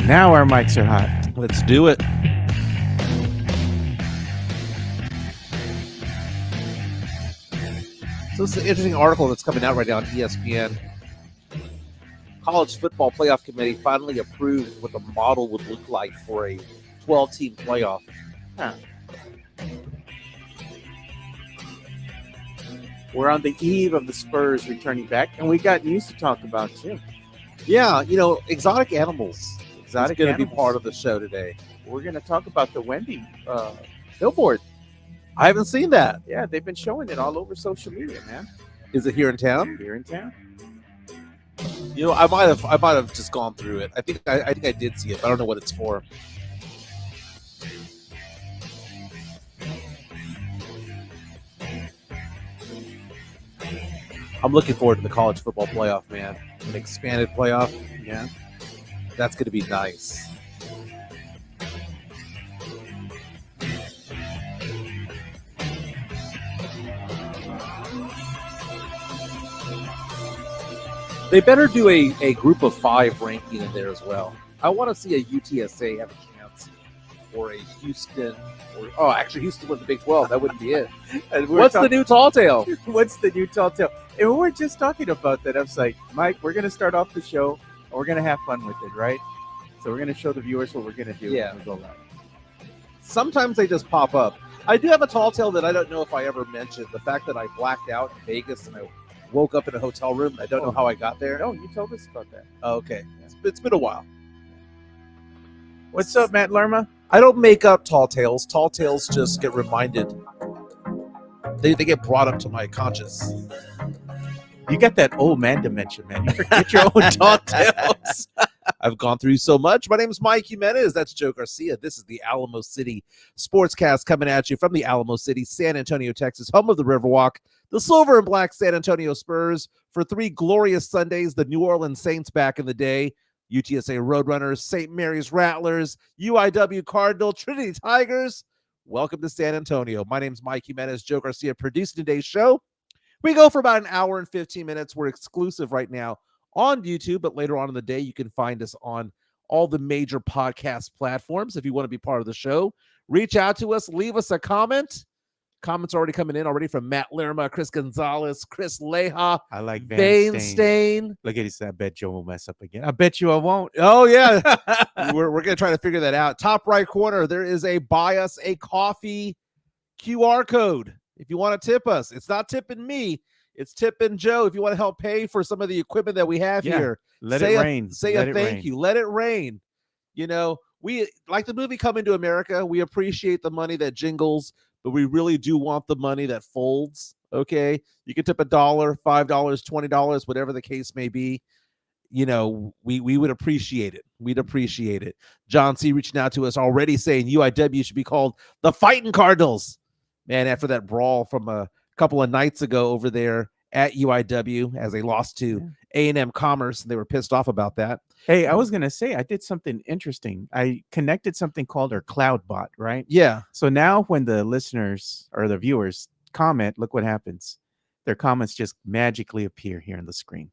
Now our mics are hot. Let's do it. So this is an interesting article that's coming out right now on ESPN. College Football Playoff Committee finally approved what the model would look like for a 12-team playoff. Huh. We're on the eve of the Spurs returning back, and we got news to talk about, too. Yeah, exotic animals. Exotic going to be animals. part of the show today. We're going to talk about the Wendy billboard. I haven't seen that. Yeah, they've been showing it all over social media, man. Is it here in town? Here in town. I might have just gone through it. I think I did see it, but I don't know what it's for. I'm looking forward to the college football playoff, man. An expanded playoff. Yeah. That's going to be nice. They better do a group of 5 ranking in there as well. I want to see a UTSA have a chance, or a Houston, actually Houston with the Big 12. That wouldn't be it. What's the new tall tale? What's the new tall tale? And we were just talking about that. I was like, Mike, we're going to start off the show, and we're going to have fun with it, right? So we're going to show the viewers what we're going to do when we go live. Sometimes they just pop up. I do have a tall tale that I don't know if I ever mentioned. The fact that I blacked out in Vegas and I woke up in a hotel room. And I don't know how I got there. No, you told us about that. Oh, okay. It's been a while. What's up, Matt Lerma? I don't make up tall tales. Tall tales just get reminded. They get brought up to my conscious. You got that old man dimension, man. You forget your own tall tales. I've gone through so much. My name is Mike Jimenez. That's Joe Garcia. This is the Alamo City Sportscast coming at you from the Alamo City, San Antonio, Texas, home of the Riverwalk, the silver and black San Antonio Spurs for 3 glorious Sundays, the New Orleans Saints back in the day, UTSA Roadrunners, St. Mary's Rattlers, UIW Cardinal, Trinity Tigers. Welcome to San Antonio. My name is Mike Jimenez. Joe Garcia producing today's show. We go for about an hour and 15 minutes. We're exclusive right now on YouTube, but later on in the day, you can find us on all the major podcast platforms. If you want to be part of the show, reach out to us, leave us a comment. Comments already coming in already from Matt Lerma, Chris Gonzalez, Chris Leha, I like Van Stain. Look at this. I bet Joe will mess up again. I bet you I won't. Oh, yeah. We're going to try to figure that out. Top right corner, there is a buy us a coffee QR code. If you want to tip us, it's not tipping me. It's tipping Joe. If you want to help pay for some of the equipment that we have here, let it rain. Say a thank you. Let it rain. We like the movie Coming to America. We appreciate the money that jingles, but we really do want the money that folds. Okay, you can tip $1, $5, $20, whatever the case may be. We would appreciate it. We'd appreciate it. John C. reaching out to us already saying UIW should be called the Fighting Cardinals. Man, after that brawl from a couple of nights ago over there at UIW as they lost to A&M Commerce, and they were pissed off about that. Hey, I was going to say, I did something interesting. I connected something called our cloud bot, right? Yeah. So now when the listeners or the viewers comment, look what happens. Their comments just magically appear here on the screen.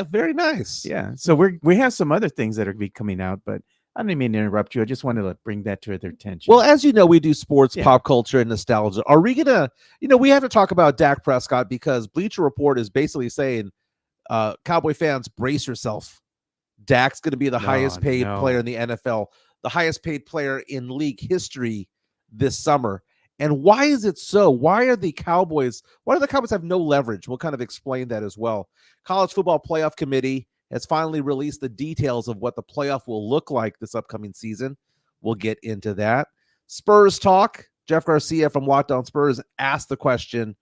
Very nice. Yeah. So we have some other things that are be coming out, but I didn't mean to interrupt you. I just wanted to bring that to their attention. Well, as you know, we do sports, pop culture, and nostalgia. Are we going to, we have to talk about Dak Prescott because Bleacher Report is basically saying, Cowboy fans, brace yourself. Dak's going to be the highest paid player in the NFL, the highest paid player in league history this summer. And why is it so? Why do the Cowboys have no leverage? We'll kind of explain that as well. College Football Playoff Committee has finally released the details of what the playoff will look like this upcoming season. We'll get into that. Spurs talk. Jeff Garcia from Lockdown Spurs asked the question,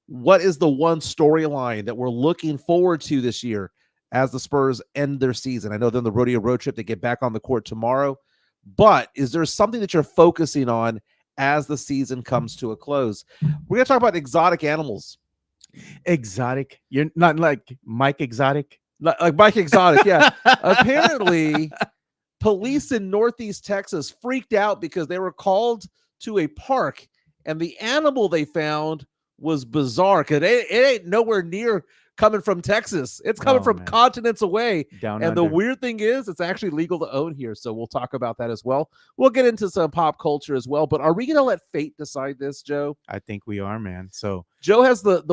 what is the one storyline that we're looking forward to this year as the Spurs end their season? I know they're on the rodeo road trip. They get back on the court tomorrow. But is there something that you're focusing on as the season comes to a close? We're going to talk about exotic animals. Exotic? You're not like Mike Exotic? Like Mike Exotic, yeah. Apparently, police in Northeast Texas freaked out because they were called to a park, and the animal they found was bizarre because it ain't nowhere near coming from Texas. It's coming Oh, from man. continents away. Down And the under. weird thing is, it's actually legal to own here. So we'll talk about that as well. We'll get into some pop culture as well. But are we going to let fate decide this, Joe? I think we are, man. So Joe has the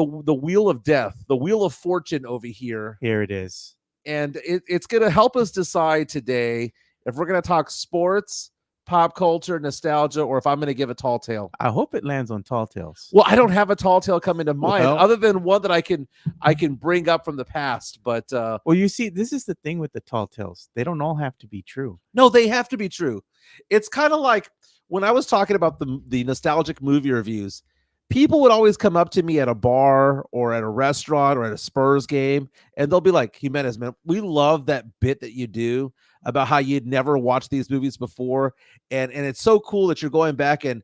wheel of death, the wheel of fortune over here. here it is. And it's going to help us decide today if we're going to talk sports, pop culture, nostalgia, or if I'm going to give a tall tale. I hope it lands on Tall Tales. Well, I don't have a tall tale coming to mind Well- other than one that I can bring up from the past. But Well, you see, this is the thing with the Tall Tales. They don't all have to be true. no, they have to be true. It's kind of like when I was talking about the nostalgic movie reviews, people would always come up to me at a bar or at a restaurant or at a Spurs game, and they'll be like, Jimenez, man, we love that bit that you do about how you'd never watched these movies before. And it's so cool that you're going back and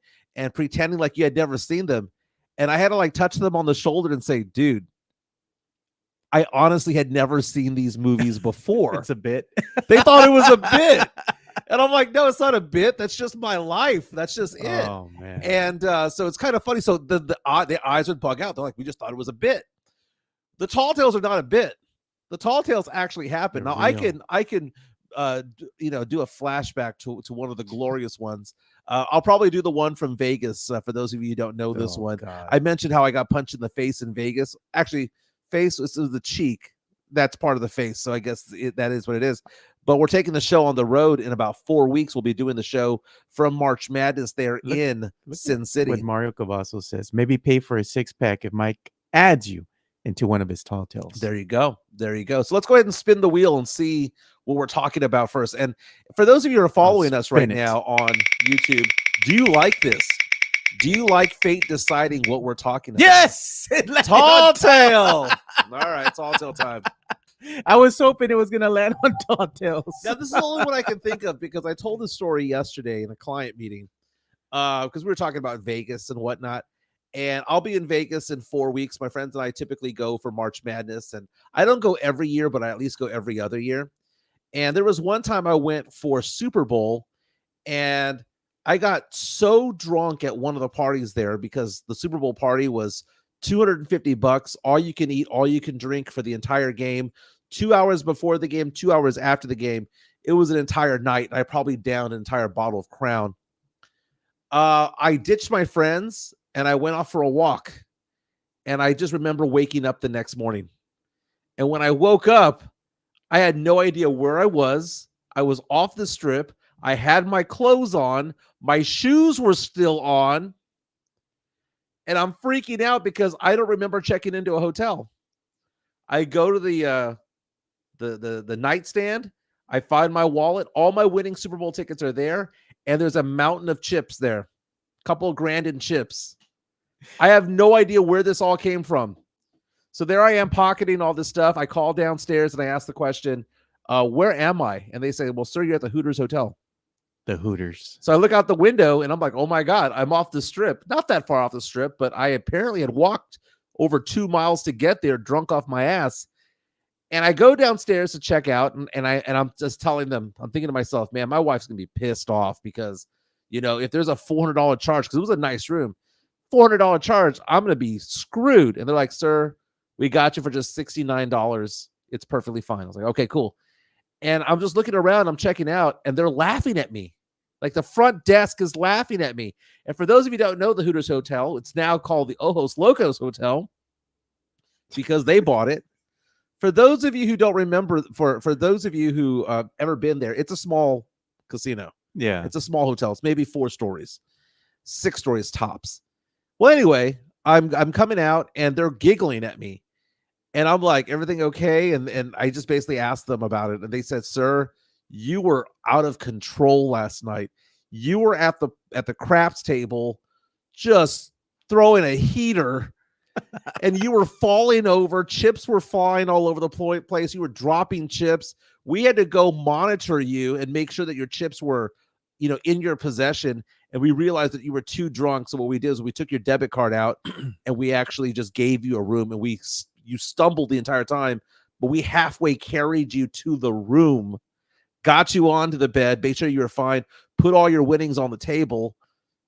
pretending like you had never seen them. And I had to like touch them on the shoulder and say, dude, I honestly had never seen these movies before. It's a bit. They thought it was a bit. And I'm like, no, it's not a bit. That's just my life. That's just it. Oh, man. And so it's kind of funny. So the eyes would bug out. They're like, we just thought it was a bit. The Tall Tales are not a bit. The Tall Tales actually happened. They're Now real. I can do a flashback to one of the glorious ones. I'll probably do the one from Vegas for those of you who don't know this Oh, one. God. I mentioned how I got punched in the face in Vegas. Actually, face is the cheek. That's part of the face. So I guess that is what it is. But we're taking the show on the road in about 4 weeks. We'll be doing the show from March Madness there in Look Sin at City. what Mario Cavasso says. Maybe pay for a 6-pack if Mike adds you into one of his Tall Tales. There you go. There you go. So let's go ahead and spin the wheel and see what we're talking about first. And for those of you who are following us right spin it. now on YouTube, do you like this? Do you like fate deciding what we're talking about? Yes! It landed Tall on Tale. All right, Tall Tale time. I was hoping it was going to land on Tall Tales. Now, this is the only one I can think of because I told this story yesterday in a client meeting because we were talking about Vegas and whatnot. And I'll be in Vegas in 4 weeks. My friends and I typically go for March Madness. And I don't go every year, but I at least go every other year. And there was one time I went for Super Bowl and I got so drunk at one of the parties there because the Super Bowl party was $250, all you can eat, all you can drink for the entire game. 2 hours before the game, 2 hours after the game. It was an entire night. I probably downed an entire bottle of Crown. I ditched my friends and I went off for a walk. And I just remember waking up the next morning. And when I woke up, I had no idea where I was. I was off the strip. I had my clothes on. My shoes were still on. And I'm freaking out because I don't remember checking into a hotel. I go to the nightstand. I find my wallet. All my winning Super Bowl tickets are there. And there's a mountain of chips there. A couple of grand in chips. I have no idea where this all came from. So there I am pocketing all this stuff. I call downstairs and I ask the question, where am I? And they say, well, sir, you're at the Hooters Hotel. The Hooters. So I look out the window and I'm like, oh my God, I'm off the strip. Not that far off the strip, but I apparently had walked over 2 miles to get there, drunk off my ass. And I go downstairs to check out and I'm just telling them, I'm thinking to myself, man, my wife's going to be pissed off because, you know, if there's a $400 charge, because it was a nice room, $400 charge, I'm going to be screwed. And they're like, sir, we got you for just $69. It's perfectly fine. I was like, okay, cool. And I'm just looking around, I'm checking out, and they're laughing at me. Like the front desk is laughing at me. And for those of you who don't know the Hooters Hotel, it's now called the Ojos Locos Hotel because they bought it. For those of you who don't remember, for those of you who ever been there, it's a small casino. Yeah. It's a small hotel. It's maybe 4 stories, 6 stories tops. Well, anyway, I'm coming out and they're giggling at me. And I'm like, everything okay? And I just basically asked them about it. And they said, sir, you were out of control last night. You were at the craps table just throwing a heater and you were falling over. Chips were flying all over the place. You were dropping chips. We had to go monitor you and make sure that your chips were, you know, in your possession. And we realized that you were too drunk. So what we did is we took your debit card out and we actually just gave you a room and you stumbled the entire time, but we halfway carried you to the room, got you onto the bed, made sure you were fine, put all your winnings on the table,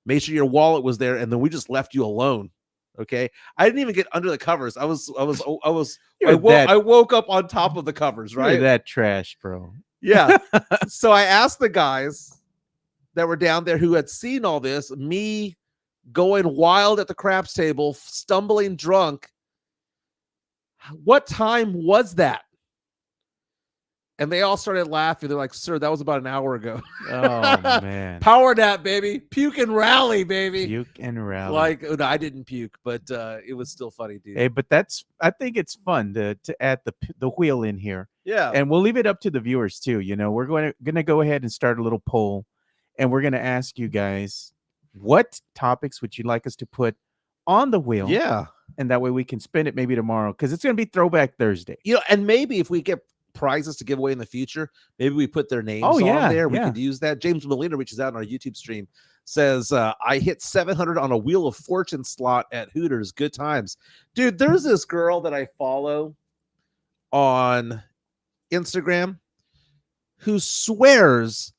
made sure your wallet was there, and then we just left you alone. Okay, I didn't even get under the covers. I You're that, I woke up on top of the covers, you're right? that trash, bro. Yeah. So I asked the guys that were down there who had seen all this, me going wild at the craps table, stumbling drunk. What time was that? And they all started laughing. They're like, "Sir, that was about an hour ago." Oh man, Power nap, baby. Puke and rally, baby. puke and rally. Like, no, I didn't puke, but it was still funny, dude. Hey, but I think it's fun to add the wheel in here, Yeah. and we'll leave it up to the viewers too. You know, we're gonna go ahead and start a little poll, and we're gonna ask you guys what topics would you like us to put on the wheel. Yeah. And that way we can spin it maybe tomorrow because it's gonna be Throwback Thursday. You know, and maybe if we get prizes to give away in the future, maybe we put their names Oh, on yeah, there. We yeah. could use that. James Molina reaches out on our YouTube stream, says, I hit 700 on a Wheel of Fortune slot at Hooters. Good times. Dude, there's this girl that I follow on Instagram who swears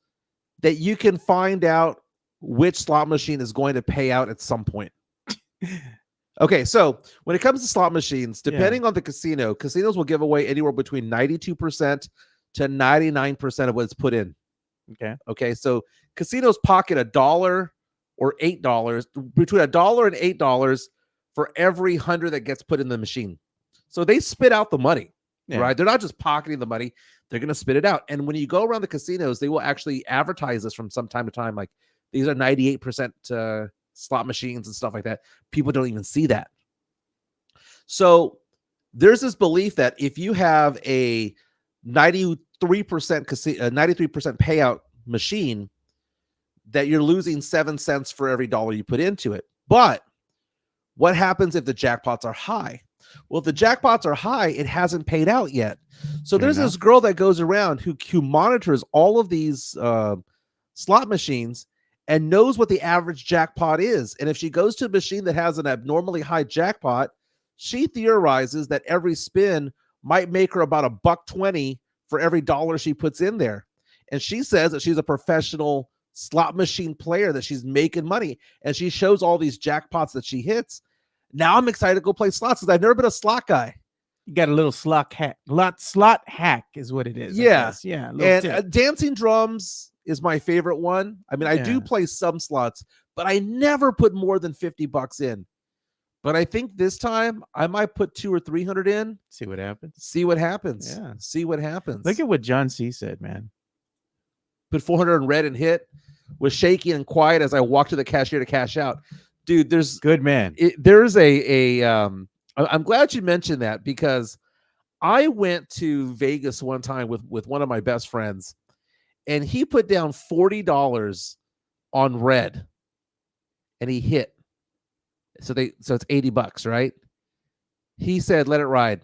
that you can find out which slot machine is going to pay out at some point. Okay, so when it comes to slot machines, depending on the casino, casinos will give away anywhere between 92% to 99% of what it's put in. Okay, so casinos pocket $1 or $8, between $1 and $8 for every 100 that gets put in the machine. So they spit out the money, right? They're not just pocketing the money, they're going to spit it out. And when you go around the casinos, they will actually advertise this from time to time, like these are 98% slot machines and stuff like that. People don't even see that. So there's this belief that if you have a 93% payout machine, that you're losing 7 cents for every dollar you put into it. But what happens if the jackpots are high? Well, if the jackpots are high, it hasn't paid out yet. So there's this girl that goes around who monitors all of these slot machines and knows what the average jackpot is. And if she goes to a machine that has an abnormally high jackpot, she theorizes that every spin might make her about $1.20 for every dollar she puts in there. And she says that she's a professional slot machine player, that she's making money. And she shows all these jackpots that she hits. Now I'm excited to go play slots because I've never been a slot guy. You got a little slot hack. Slot hack is what it is. Yeah. Yeah. And dancing drums is my favorite one. I mean, I do play some slots, but I never put more than $50 in. But I think this time I might put 200 or 300 in. See what happens. Yeah. See what happens. Look at what John C said, man. Put 400 in red and hit. Was shaky and quiet as I walked to the cashier to cash out. Dude, there's good man. There's I'm glad you mentioned that because I went to Vegas one time with one of my best friends, and he put down $40 on red, and he hit. So it's $80, right? He said, "Let it ride,"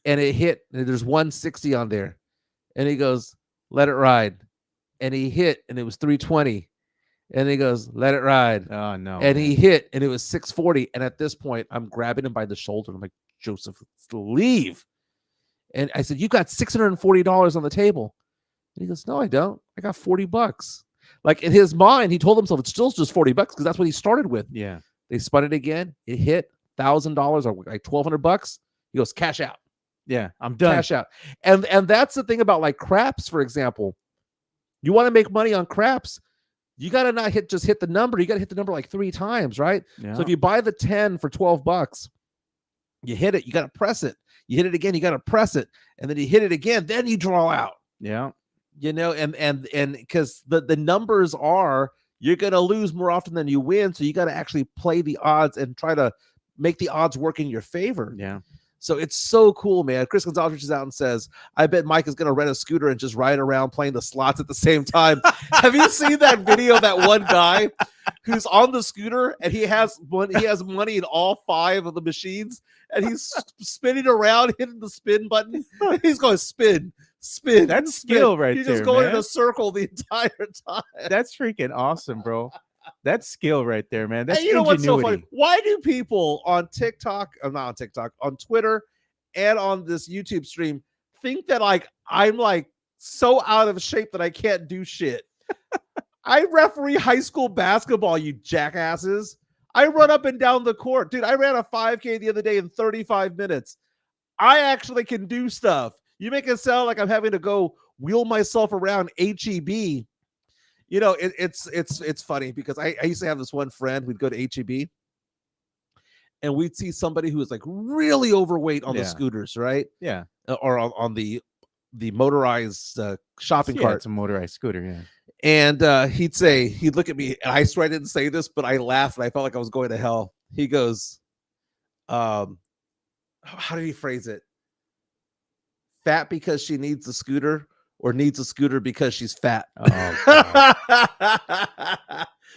and it hit. And there's 160 on there, and he goes, "Let it ride," and he hit, and it was 320. And he goes, "Let it ride." Oh, no. And he hit, and it was 640. And at this point, I'm grabbing him by the shoulder. I'm like, "Joseph, leave." And I said, "You got $640 on the table." And he goes, "No, I don't. I got $40. Like in his mind, he told himself it's still just $40 because that's what he started with. Yeah. They spun it again. It hit $1,000 or like $1,200. He goes, "Cash out." Yeah, I'm done. Cash out. And that's the thing about like craps, for example. You want to make money on craps. You got to not hit the number. You got to hit the number like 3 times, right? Yeah. So if you buy the 10 for $12, you hit it, you got to press it. You hit it again, you got to press it. And then you hit it again, then you draw out. Yeah. You know, and because the numbers are, you're going to lose more often than you win. So you got to actually play the odds and try to make the odds work in your favor. Yeah. So it's so cool, man. Chris Gonzalez reaches out and says, "I bet Mike is going to rent a scooter and just ride around playing the slots at the same time." Have you seen that video of that one guy who's on the scooter and he has money in all 5 of the machines and he's spinning around, hitting the spin button. He's going spin. That's skill right He's there, just going man. in a circle the entire time. That's freaking awesome, bro. That's skill right there, man. That's And you know what's so funny? ingenuity. Why do people on TikTok, not on TikTok, on Twitter and on this YouTube stream think that like I'm like so out of shape that I can't do shit? I referee high school basketball, you jackasses. I run up and down the court. Dude, I ran a 5K the other day in 35 minutes. I actually can do stuff. You make it sound like I'm having to go wheel myself around HEB. It's funny because I used to have this one friend. We'd go to HEB and we'd see somebody who was like really overweight on the scooters, right? Yeah. Or on the motorized shopping cart. It's a motorized scooter, yeah. And he'd look at me, and I swear I didn't say this, but I laughed and I felt like I was going to hell. He goes, how did he phrase it? Fat because she needs a scooter, or needs a scooter because she's fat. Oh,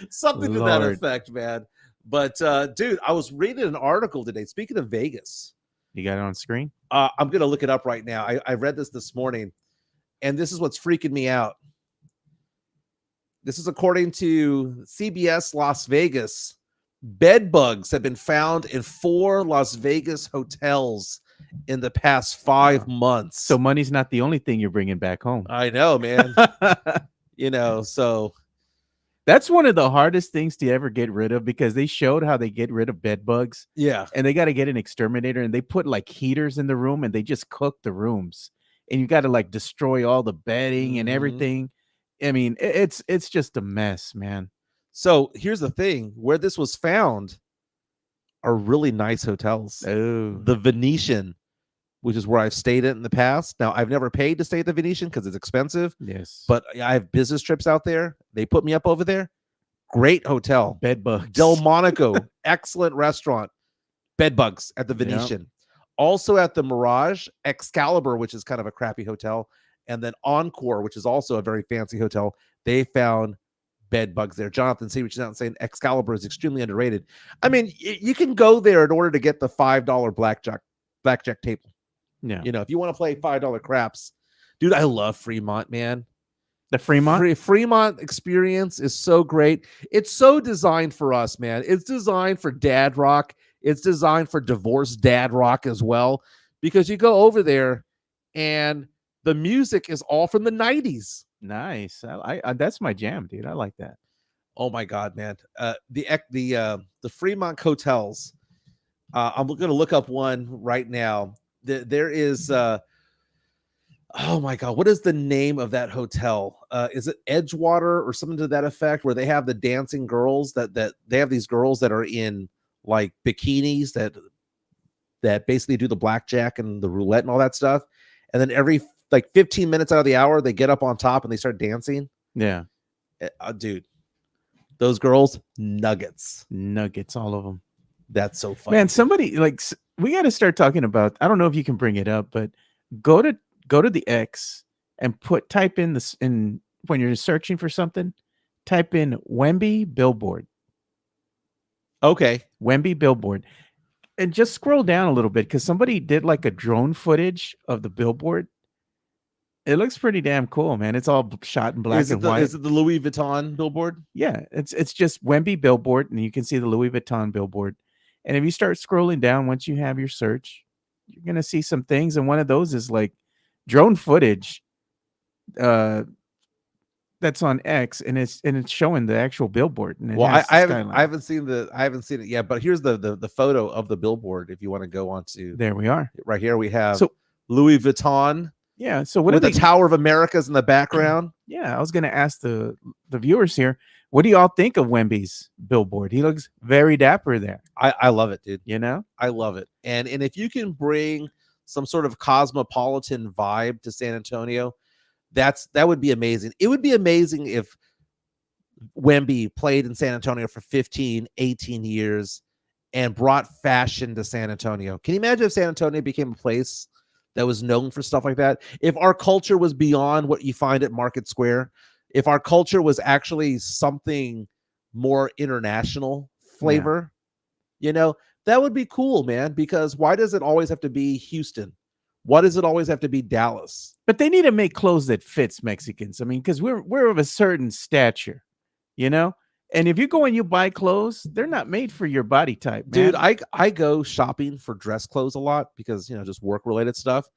something to that effect, man. But dude, I was reading an article today. Speaking of Vegas, you got it on screen? I'm gonna look it up right now. I read this morning, and this is what's freaking me out. This is according to CBS Las Vegas. Bed bugs have been found in 4 Las Vegas hotels in the past 5 months. So money's not the only thing you're bringing back home. I know, man. So that's one of the hardest things to ever get rid of, because they showed how they get rid of bed bugs. Yeah. And they got to get an exterminator, and they put like heaters in the room, and they just cook the rooms. And you got to like destroy all the bedding and everything. I mean, it's just a mess, man. So here's the thing: where this was found are really nice hotels. Oh, the Venetian, which is where I've stayed in the past. Now, I've never paid to stay at the Venetian because it's expensive. Yes, but I have business trips out there. They put me up over there. Great hotel. Bed bugs. Delmonico, excellent restaurant. Bed bugs at the Venetian. Yep. Also at the Mirage, Excalibur, which is kind of a crappy hotel, and then Encore, which is also a very fancy hotel. They found bed bugs there. Jonathan C. reached out and saying Excalibur is extremely underrated. I mean, you can go there in order to get the $5 blackjack table. Yeah. If you want to play $5 craps. Dude, I love Fremont, man. The Fremont experience is so great. It's so designed for us, man. It's designed for dad rock. It's designed for divorced dad rock as well, because you go over there and the music is all from the 90s. Nice. I that's my jam, dude. I like that. Oh my God, man. The Fremont hotels. I'm going to look up one right now. There is oh my God, what is the name of that hotel? Is it Edgewater or something to that effect, where they have the dancing girls that they have these girls that are in like bikinis that basically do the blackjack and the roulette and all that stuff. And then every like 15 minutes out of the hour, they get up on top and they start dancing. Yeah. Dude, those girls, nuggets, all of them. That's so funny. Man, somebody we got to start talking about, I don't know if you can bring it up, but go to the X and type in this in when you're searching for something, type in Wemby billboard. Okay. Wemby billboard. And just scroll down a little bit, because somebody did like a drone footage of the billboard. It looks pretty damn cool, man. It's all shot in black and white. Is it the Louis Vuitton billboard? Yeah, it's just Wemby billboard, and you can see the Louis Vuitton billboard. And if you start scrolling down, once you have your search, you're gonna see some things, and one of those is like drone footage. That's on X, and it's showing the actual billboard. And I haven't seen it yet, but here's the photo of the billboard. If you want to go on to, there we are. Right here we have Louis Vuitton. Yeah. So what, with the Tower of America's in the background? Yeah, I was gonna ask the viewers here, what do y'all think of Wemby's billboard? He looks very dapper there. I love it, dude. I love it. And if you can bring some sort of cosmopolitan vibe to San Antonio, that would be amazing. It would be amazing if Wemby played in San Antonio for 15, 18 years and brought fashion to San Antonio. Can you imagine if San Antonio became a place that was known for stuff like that? If our culture was beyond what you find at Market Square, if our culture was actually something more international flavor, that would be cool, man. Because why does it always have to be Houston? Why does it always have to be Dallas? But they need to make clothes that fits Mexicans. I mean, because we're of a certain stature, And if you go and you buy clothes, they're not made for your body type, man. Dude, I go shopping for dress clothes a lot because, just work-related stuff.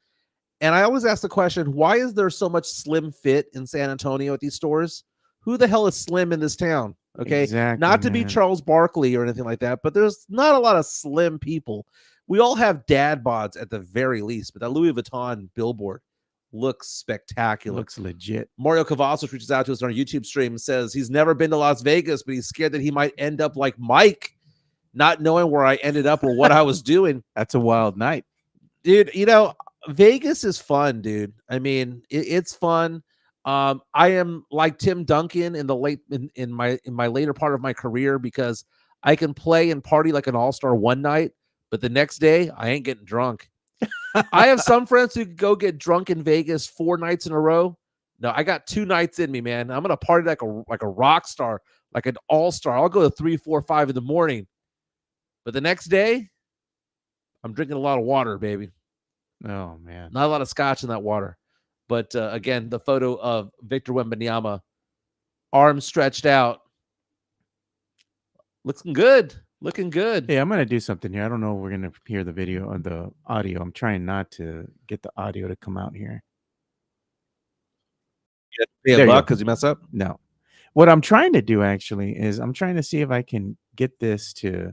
And I always ask the question, why is there so much slim fit in San Antonio at these stores? Who the hell is slim in this town? Okay. Exactly, Not to be man. Charles Barkley or anything like that, but there's not a lot of slim people. We all have dad bods at the very least, but that Louis Vuitton billboard looks spectacular. Looks legit. Mario Cavazos reaches out to us on our YouTube stream and says he's never been to Las Vegas, but he's scared that he might end up like Mike, not knowing where I ended up or what I was doing. That's a wild night. Dude, Vegas is fun, dude. I mean, it's fun. I am like Tim Duncan in my later part of my career because I can play and party like an all-star one night, but the next day I ain't getting drunk. I have some friends who could go get drunk in Vegas 4 nights in a row. No, I got 2 nights in me, man. I'm gonna party like a rock star, like an all-star. I'll go to 3, 4, 5 in the morning, but the next day I'm drinking a lot of water, baby. Oh man, not a lot of scotch in that water. But again, the photo of Victor Wembanyama, arms stretched out, looking good. Hey, I'm gonna do something here. I don't know if we're gonna hear the video or the audio. I'm trying not to get the audio to come out here. Yeah, There you luck go. because you mess up. No, what I'm trying to do actually is I'm trying to see if I can get this to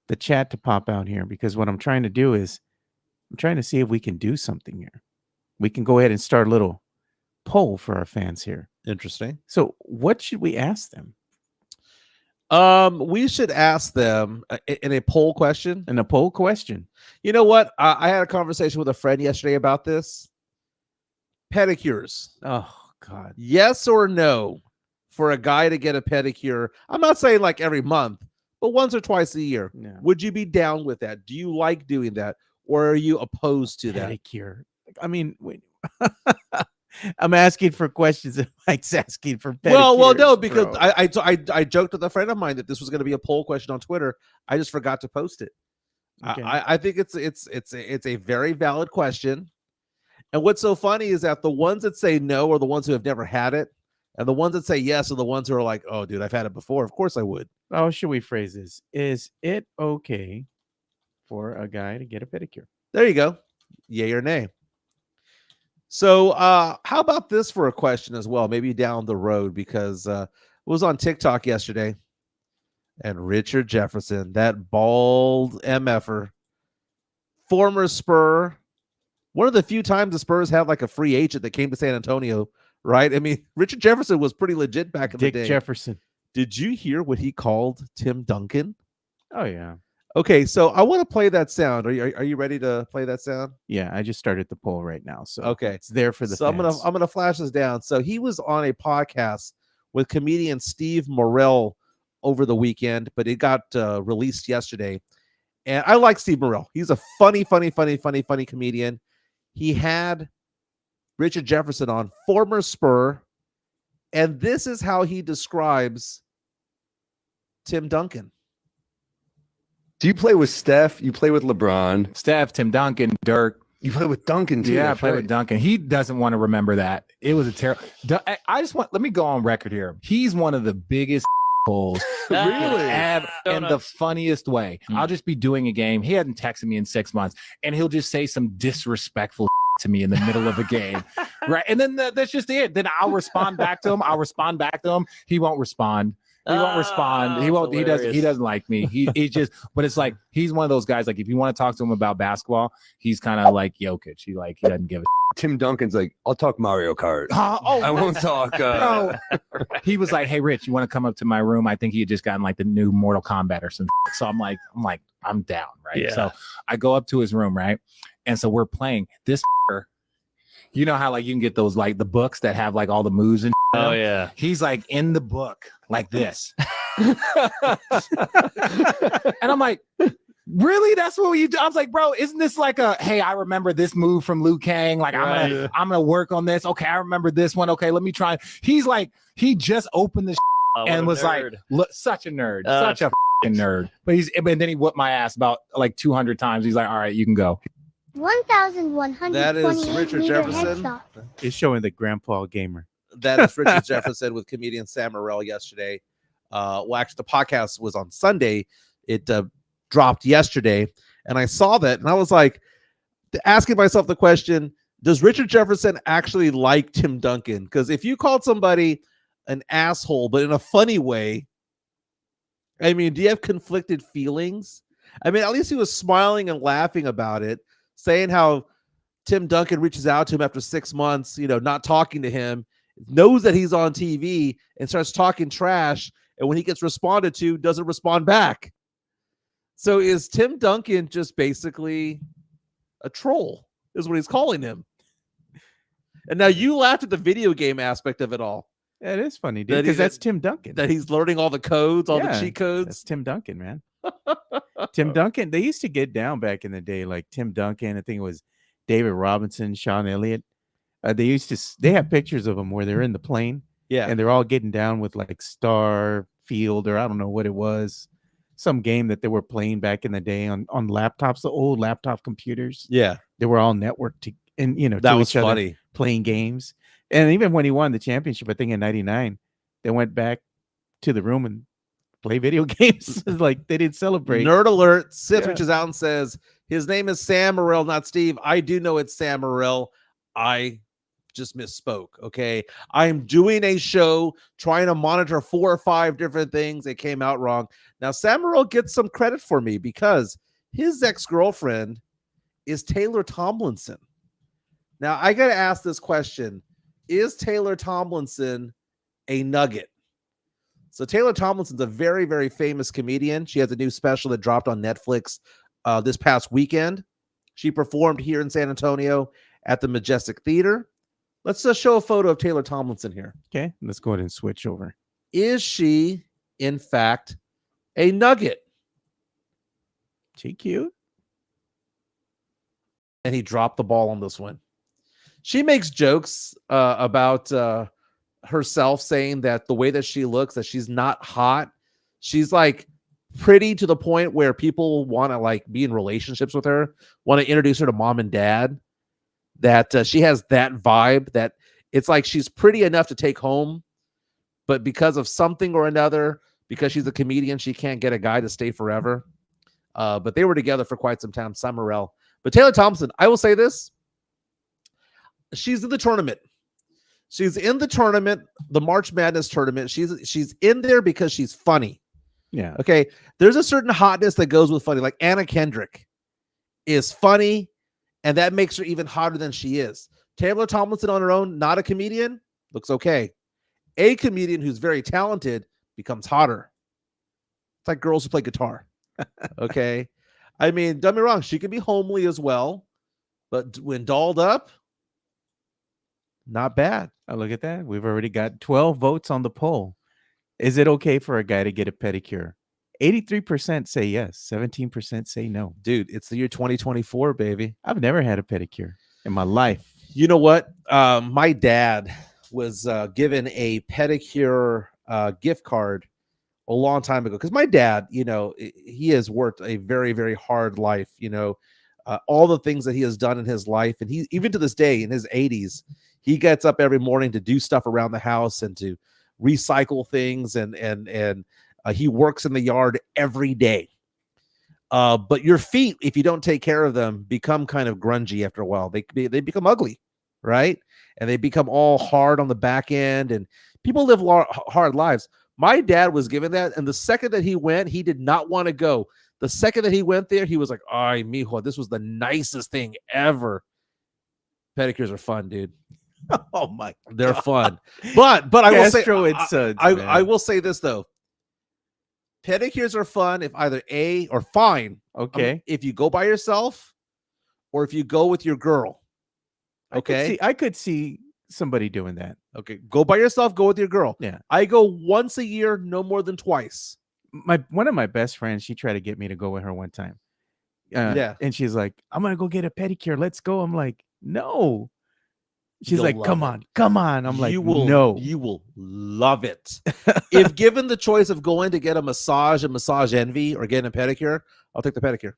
the chat to pop out here, because what I'm trying to do is I'm trying to see if we can do something here. We can go ahead and start a little poll for our fans here. Interesting. So what should we ask them? We should ask them in a poll question. In a poll question. You know what? I had a conversation with a friend yesterday about this. Pedicures. Oh God. Yes or no for a guy to get a pedicure? I'm not saying like every month, but once or twice a year. No. Would you be down with that? Do you like doing that? Or are you opposed to that? Pedicure. I mean, wait. I'm asking for questions and Mike's asking for pedicures. Well, no, because bro. I joked with a friend of mine that this was going to be a poll question on Twitter. I just forgot to post it. Okay. I think it's a very valid question. And what's so funny is that the ones that say no are the ones who have never had it, and the ones that say yes are the ones who are like, "Oh, dude, I've had it before. Of course I would." How should we phrase this? Is it okay for a guy to get a pedicure? There you go. Yay or nay. So how about this for a question as well, maybe down the road, because it was on TikTok yesterday, and Richard Jefferson, that bald MFer, former Spur, one of the few times the Spurs had like a free agent that came to San Antonio, right? I mean, Richard Jefferson was pretty legit back in the day. Dick Jefferson. Did you hear what he called Tim Duncan? Oh yeah. Okay, so I want to play that sound. Are you ready to play that sound? Yeah, I just started the poll right now, so okay, it's there for the so fans. I'm gonna flash this down. So he was on a podcast with comedian Steve Morrell over the weekend, but it got released yesterday. And I like Steve Morrell. He's a funny comedian. He had Richard Jefferson on, former Spur, and this is how he describes Tim Duncan. Do you play with Steph? You play with LeBron? Steph, Tim Duncan, Dirk. You play with Duncan too. Yeah, I that's play right. with Duncan. He doesn't want to remember that. It was a terrible. I just want. Let me go on record here. He's one of the biggest holes in the funniest way. I'll just be doing a game. He hadn't texted me in 6 months, and he'll just say some disrespectful to me in the middle of a game, right? And then that's just it. Then I'll respond back to him. He won't respond. He won't respond. He won't. He doesn't like me. He just. But it's like he's one of those guys. Like if you want to talk to him about basketball, he's kind of like Jokic. He doesn't give a. Tim Duncan's like, I'll talk Mario Kart. Oh, I won't talk. He was like, "Hey, Rich, you want to come up to my room?" I think he had just gotten like the new Mortal Kombat or something. So I'm down, right? Yeah. So I go up to his room, right? And so we're playing this. You know how like you can get those like the books that have like all the moves and Oh yeah. he's like in the book like this. And I'm like, really? That's what you do? I was like, bro, isn't this like a hey, I remember this move from Liu Kang? Like I'm gonna work on this. Okay, I remember this one. Okay, let me try. He's like, he just opened the and was like, look, such a nerd, such a nerd. But then he whooped my ass about like 200 times. He's like, all right, you can go. 1,128 That is Richard meter Jefferson. headshot. It's showing the grandpa gamer. That is Richard Jefferson with comedian Sam Morrell yesterday. Well, actually, the podcast was on Sunday. It dropped yesterday, and I saw that, and I was like, asking myself the question: does Richard Jefferson actually like Tim Duncan? Because if you called somebody an asshole, but in a funny way, I mean, do you have conflicted feelings? I mean, at least he was smiling and laughing about it, saying how Tim Duncan reaches out to him after 6 months, not talking to him, knows that he's on TV and starts talking trash. And when he gets responded to, doesn't respond back. So is Tim Duncan just basically a troll, is what he's calling him. And now you laughed at the video game aspect of it all. Yeah, it is funny, dude, because that's Tim Duncan. That he's learning all the codes, all the cheat codes. That's Tim Duncan, man. Tim Duncan, they used to get down back in the day, like Tim Duncan. I think it was David Robinson, Sean Elliott. They have pictures of them where they're in the plane. Yeah. And they're all getting down with like Starfield, or I don't know what it was. Some game that they were playing back in the day on laptops, the old laptop computers. Yeah. They were all networked and that to was each other, funny. playing games. And even when he won the championship, I think in '99, they went back to the room and play video games. Like they didn't celebrate. Nerd alert. Sith reaches out and says, his name is Sam Morril, not Steve. I do know it's Sam Morril. I just misspoke. Okay. I'm doing a show trying to monitor 4 or 5 different things. It came out wrong. Now, Sam Morril gets some credit for me because his ex-girlfriend is Taylor Tomlinson. Now, I got to ask this question. Is Taylor Tomlinson a nugget? So Taylor Tomlinson's a very, very famous comedian. She has a new special that dropped on Netflix this past weekend. She performed here in San Antonio at the Majestic Theater. Let's just show a photo of Taylor Tomlinson here. Okay, let's go ahead and switch over. Is she, in fact, a nugget? She cute. And he dropped the ball on this one. She makes jokes about herself, saying that the way that she looks, that she's not hot. She's like pretty to the point where people want to like be in relationships with her, want to introduce her to mom and dad. That she has that vibe, that it's like she's pretty enough to take home, but because of something or another, because she's a comedian, she can't get a guy to stay forever. But they were together for quite some time, Sam Morril. But Taylor Thompson, I will say this. She's in the tournament. She's in the tournament, the March Madness tournament. She's in there because she's funny. Yeah. Okay. There's a certain hotness that goes with funny. Like Anna Kendrick is funny, and that makes her even hotter than she is. Taylor Tomlinson on her own, not a comedian, looks okay. A comedian who's very talented becomes hotter. It's like girls who play guitar. Okay. I mean, don't get me wrong, she can be homely as well, but when dolled up, not bad. Oh, look at that. We've already got 12 votes on the poll. Is it okay for a guy to get a pedicure? 83% say yes. 17% say no. Dude, it's the year 2024, baby. I've never had a pedicure in my life. You know what? My dad was given a pedicure gift card a long time ago. Because my dad, he has worked a very, very hard life. All the things that he has done in his life. And he, even to this day, in his 80s, he gets up every morning to do stuff around the house and to recycle things. And he works in the yard every day. But your feet, if you don't take care of them, become kind of grungy after a while. They become ugly, right? And they become all hard on the back end. And people live hard lives. My dad was given that. And the second that he went, he did not want to go. The second that he went there, he was like, "Ay, mijo, this was the nicest thing ever." Pedicures are fun, dude. Oh my, they're fun. But I will say, I will say this though. Pedicures are fun if either A or fine. Okay. If you go by yourself or if you go with your girl. Okay. I could see somebody doing that. Okay. Go by yourself, go with your girl. Yeah. I go once a year, no more than twice. One of my best friends, she tried to get me to go with her one time. And she's like, "I'm going to go get a pedicure. Let's go." I'm like, "No." She's like, come on. I'm like, no. You will love it. If given the choice of going to get a massage envy, or getting a pedicure, I'll take the pedicure.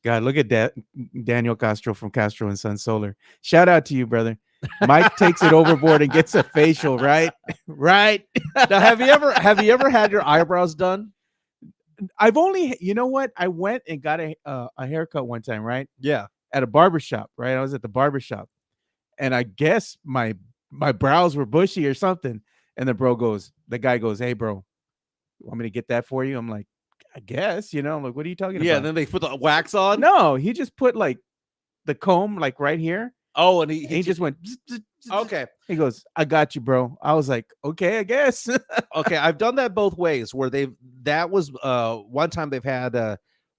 God, look at that. Daniel Castro from Castro and Son Solar. Shout out to you, brother. Mike takes it overboard and gets a facial, right? Right. Now, have you ever had your eyebrows done? I've only, you know what? I went and got a haircut one time, right? Yeah. At a barbershop, right? I was at the barbershop. And I guess my brows were bushy or something. And the guy goes, "Hey, bro, Want me to get that for you? I'm like, I guess, I'm like, what are you talking Yeah, about? and then they put the wax on. No, he just put like the comb like right here. Oh, and And he just went. okay. He goes, I got you, bro. I was like, okay, I guess. Okay, I've done that both ways. Where that was one time they've had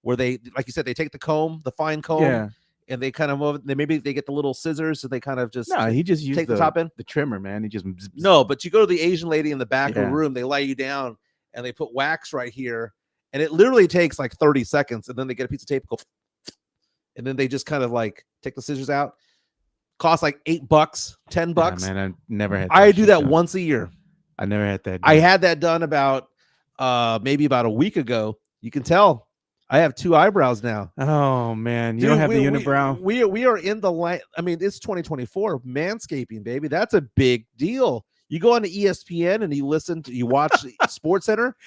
where they, like you said, they take the comb, the fine comb, Yeah. and they kind of move it. Maybe they get the little scissors, so they kind of just No, he just used take the top in. the trimmer, man. He just No, but you go to the Asian lady in the back of the Yeah. room, they lay you down and they put wax right here, and it literally takes like 30 seconds, and then they get a piece of tape, go, and then they just kind of like take the scissors out. Costs like $8, $10. Yeah, man, I never had. I do shit that done. once a year. I never had that. I done. had that done about maybe about a week ago. You can tell I have 2 eyebrows now. Oh man, you Dude, don't have the unibrow. We are in the line. I mean, it's 2024. Manscaping, baby. That's a big deal. You go on to ESPN and you watch Sports Center.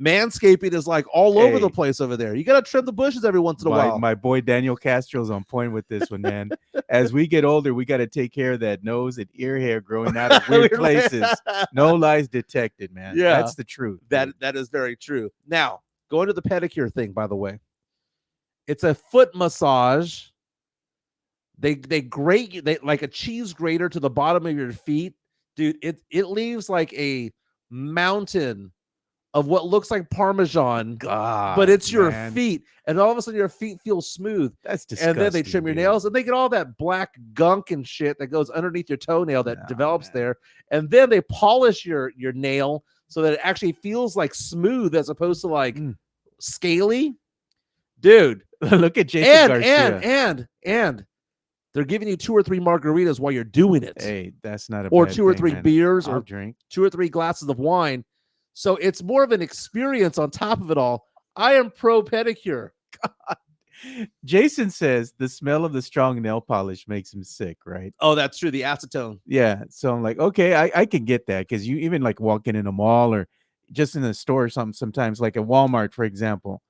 Manscaping is like all over the Hey. place over there. You got to trim the bushes every once in a while. My boy Daniel Castro's on point with this one, man. As we get older, we got to take care of that nose and ear hair growing out of weird places. No lies detected, man. Yeah. That's the truth. dude. That is very true. Now, going to the pedicure thing, by the way, it's a foot massage. They grate you, they like a cheese grater to the bottom of your feet, dude. It leaves like a mountain of what looks like Parmesan, God, but it's your man. feet, and all of a sudden your feet feel smooth. That's disgusting. And then they trim your dude. nails, and they get all that black gunk and shit that goes underneath your toenail that No, develops man. there. And then they polish your nail so that it actually feels like smooth as opposed to like scaly. Dude, Look at Jason Garcia. and they're giving you 2 or 3 margaritas while you're doing it, Hey, that's not a or bad 2 or thing, 3 man. beers, I'll or drink. 2 or 3 glasses of wine. So it's more of an experience on top of it all. I am pro pedicure. Jason says the smell of the strong nail polish makes him sick, right? Oh, that's true. The acetone. Yeah. So I'm like, okay, I can get that because you even like walking in a mall or just in a store or something, sometimes like at Walmart, for example,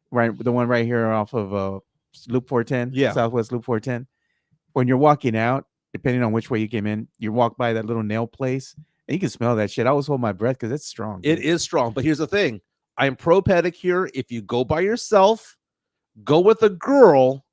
right? The one right here off of Loop 410, Yeah. Southwest Loop 410. When you're walking out, depending on which way you came in, you walk by that little nail place and you can smell that shit. I always hold my breath because it's strong. It dude. is strong. But here's the thing. I'm pro pedicure if you go by yourself, go with a girl.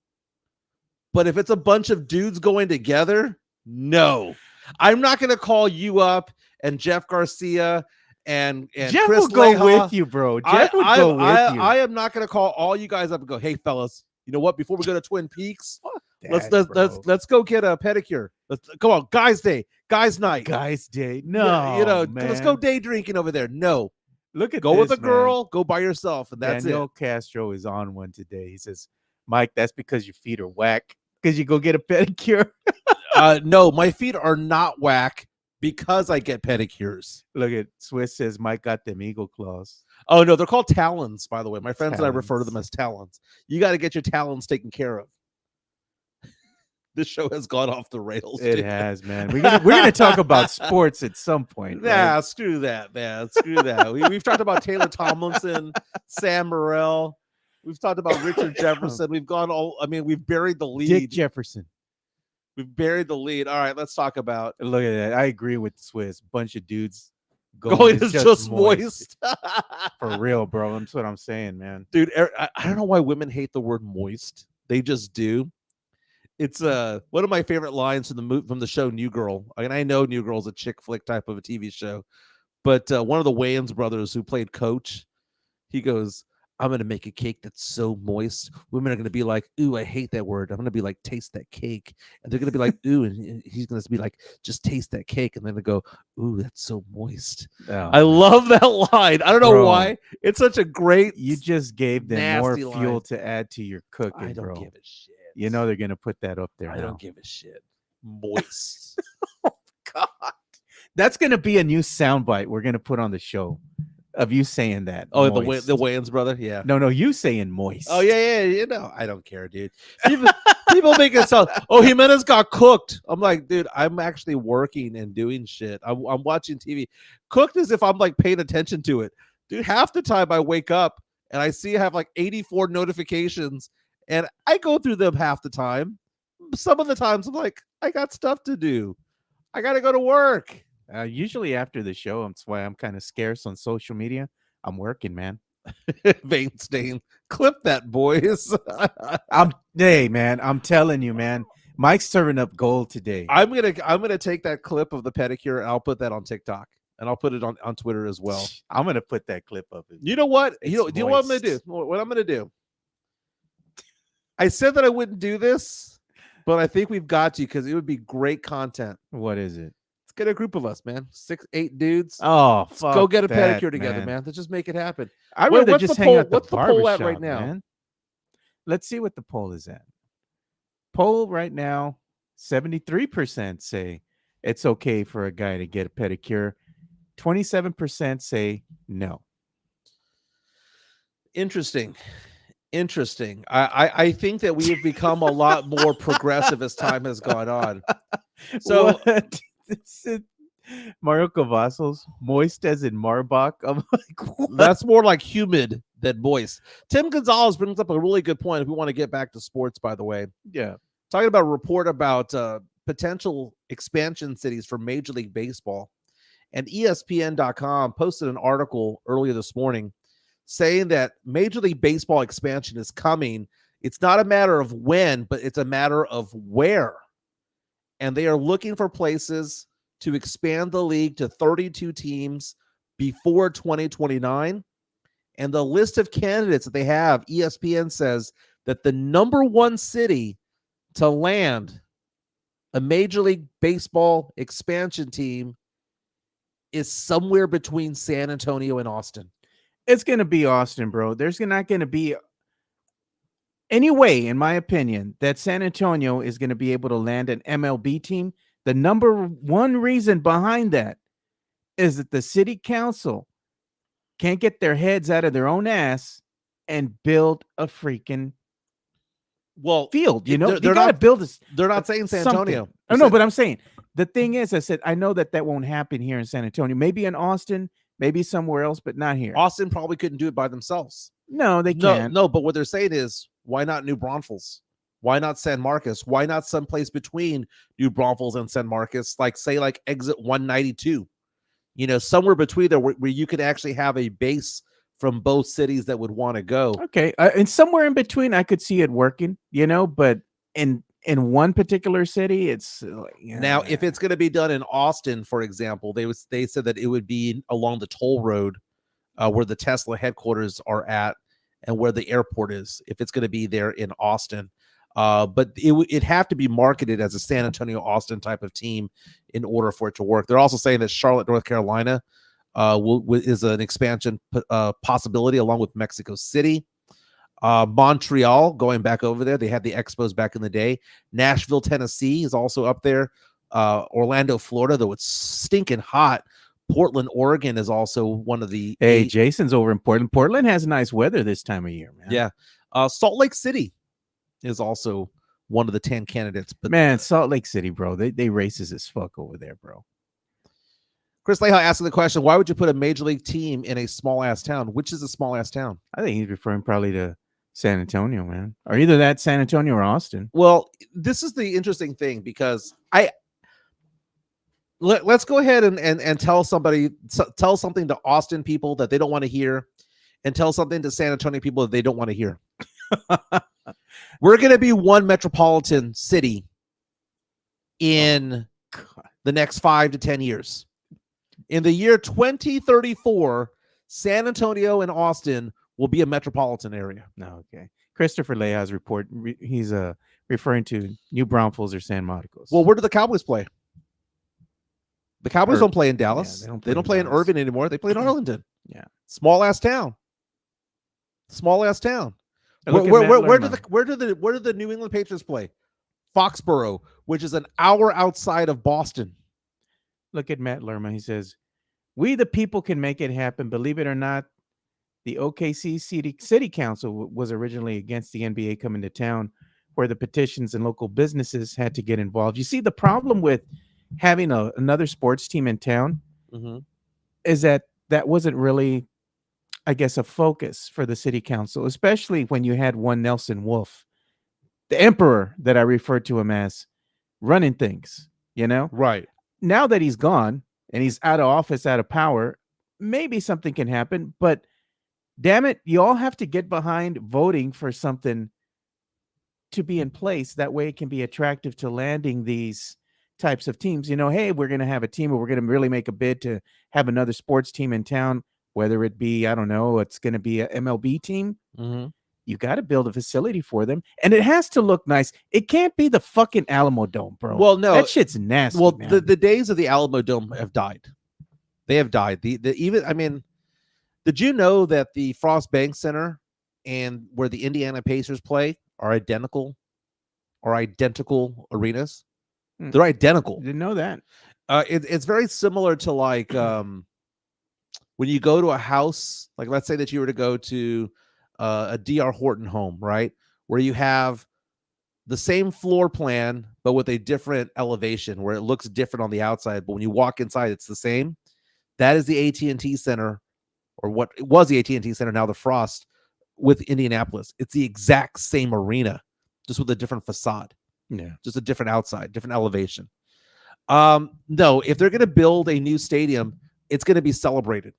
But if it's a bunch of dudes going together, no. I'm not going to call you up and Jeff Garcia and Jeff Chris will go Leha. with you, bro. Jeff would go with you. I am not going to call all you guys up and go, hey, fellas, you know what? Before we go to Twin Peaks, That, let's go get a pedicure. Let's come on, guys' day, guys' night, Guy's day. Yeah, No, you know, man. let's go day drinking over there. No, Look at go with a this, man. girl, go by yourself, and that's Daniel Castro is on one today. He says, Mike, that's because your feet are whack. Because you go get a pedicure. it. No, my feet are not whack because I get pedicures. Look at Swiss says Mike got them eagle claws. Oh no, they're called talons, by the way. My friends and I refer to Talons. them as talons. You got to get your talons taken care of. This show has gone off the rails. It dude. has, man. We're gonna talk about sports at some point. Nah, Right? screw that, man. Screw that. We've talked about Taylor Tomlinson, Sam Morrell. We've talked about Richard Jefferson. We've gone all. I mean, we've buried the lead. Dick Jefferson. We've buried the lead. All right, let's talk about Look at that. I agree with Swiss. Bunch of dudes going is is just moist. For real, bro. That's what I'm saying, man. Dude, I don't know why women hate the word moist. They just do. It's one of my favorite lines from the show New Girl. And I know New Girl's a chick flick type of a TV show, but one of the Wayans brothers who played Coach, he goes, I'm going to make a cake that's so moist. Women are going to be like, ooh, I hate that word. I'm going to be like, taste that cake. And they're going to be like, ooh, and he's going to be like, just taste that cake. And then they go, ooh, that's so moist. Oh, I love that line. I don't know Bro. why. It's such a great. you just gave them more nasty fuel line. to add to your cooking, I don't bro. give a shit. You know they're gonna put that up there. I now. don't give a shit. Moist. God. That's gonna be a new soundbite we're gonna put on the show of you saying that. Oh, moist. the Wayans brother. Yeah. No, you saying moist. Oh yeah. You know, I don't care, dude. People make it sound. Oh, Jimenez got cooked. I'm like, dude, I'm actually working and doing shit. I'm watching TV. Cooked as if I'm like paying attention to it, dude. Half the time I wake up and I see I have like 84 notifications, and I go through them half the time. Some of the times I'm like, I got stuff to do. I got to go to work. Usually after the show, that's why I'm kind of scarce on social media. I'm working, man. Vein stain. Clip that, boys. Hey, man, I'm telling you, man. Mike's serving up gold today. I'm gonna take that clip of the pedicure and I'll put that on TikTok and I'll put it on Twitter as well. I'm gonna put that clip up. You know what? It's Do you know what I'm gonna do? moist. What I'm gonna do? I said that I wouldn't do this, but I think we've got to because it would be great content. What is it? Let's get a group of us, man. 6, 8 dudes. Oh, Let's fuck go get a that, pedicure together, man. Let's just make it happen. I'd Wait, rather what's just the hang poll- out the what's the poll at barbershop, right now? man. Let's see what the poll is at. Poll right now, 73% say it's okay for a guy to get a pedicure. 27% say no. Interesting. I think that we have become a lot more progressive as time has gone on. So What? This is Mario Cavazos, moist as in Marbach. I'm like, what? that's more like humid than moist. Tim Gonzalez brings up a really good point. If we want to get back to sports, by the way, Yeah. talking about a report about potential expansion cities for Major League Baseball, and ESPN.com posted an article earlier this morning saying that Major League Baseball expansion is coming. It's not a matter of when, but it's a matter of where. And they are looking for places to expand the league to 32 teams before 2029. And the list of candidates that they have, ESPN says that the number one city to land a Major League Baseball expansion team is somewhere between San Antonio and Austin. It's going to be Austin, bro. There's not going to be any way, in my opinion, that San Antonio is going to be able to land an MLB team. The number one reason behind that is that the city council can't get their heads out of their own ass and build a freaking field. You know, they're you got to not- build this. They're not saying San Antonio. Oh, no, but I'm saying the thing is, I said, I know that won't happen here in San Antonio. Maybe in Austin, maybe somewhere else, but not here. Austin probably couldn't do it by themselves. No, they can't. No, but what they're saying is, why not New Braunfels? Why not San Marcos? Why not someplace between New Braunfels and San Marcos, like exit 192? You know, somewhere between there where you could actually have a base from both cities that would want to go. Okay, and somewhere in between, I could see it working. You know, but in one particular city, it's Now, if it's going to be done in Austin, for example, they said that it would be along the toll road where the Tesla headquarters are at and where the airport is, if it's going to be there in Austin. But it'd have to be marketed as a San Antonio, Austin type of team in order for it to work. They're also saying that Charlotte, North Carolina is an expansion possibility along with Mexico City. Montreal, going back over there, they had the Expos back in the day. Nashville, Tennessee is also up there. Orlando, Florida, though it's stinking hot. Portland, Oregon is also one of the Hey, Jason's over in Portland. Portland has nice weather this time of year, man. Yeah. Salt Lake City is also one of the 10 candidates. But Man, Salt Lake City, bro, they racist as fuck over there, bro. Chris Leha asking the question, why would you put a major league team in a small ass town? Which is a small ass town? I think he's referring probably to San Antonio, man, or either that San Antonio or Austin. Well, this is the interesting thing because let's go ahead and tell something to Austin people that they don't want to hear, and tell something to San Antonio people that they don't want to hear. We're going to be one metropolitan city in the next 5 to 10 years. In the year 2034, San Antonio and Austin will be a metropolitan area. No, okay. Christopher Lea's report, he's referring to New Braunfels or San Marcos. Well, where do the Cowboys play? The Cowboys don't play in Dallas. Yeah, they don't play in Dallas. Irving anymore. They play in Arlington. Yeah. Small ass town. Small ass town. And look at Where Matt do the New England Patriots play? Foxborough, which is an hour outside of Boston. Look at Matt Lerma. He says, "We the people can make it happen. Believe it or not, the OKC City Council was originally against the NBA coming to town, where the petitions and local businesses had to get involved. You see, the problem with having another sports team in town is that wasn't really, I guess, a focus for the city council, especially when you had one Nelson Wolf, the emperor that I refer to him as, running things, you know? Right. Now that he's gone and he's out of office, out of power, maybe something can happen. But damn it, you all have to get behind voting for something to be in place. That way it can be attractive to landing these types of teams. Hey, we're going to have a team, or we're going to really make a bid to have another sports team in town, whether it be, I don't know, it's going to be a MLB team. You got to build a facility for them, and it has to look nice. It can't be the fucking Alamo Dome, bro. Well, no, that shit's nasty. Well, man. the days of the Alamo Dome have died. They have died. Did you know that the Frost Bank Center and where the Indiana Pacers play are identical arenas? They're identical. Didn't know that. It's very similar to like when you go to a house, like let's say that you were to go to a D.R. Horton home, right? Where you have the same floor plan, but with a different elevation where it looks different on the outside. But when you walk inside, it's the same. That is the AT&T Center, or what it was the AT&T Center, now the Frost with Indianapolis. It's the exact same arena, just with a different facade. Yeah. Just a different outside, different elevation. No, if they're going to build a new stadium, it's going to be celebrated.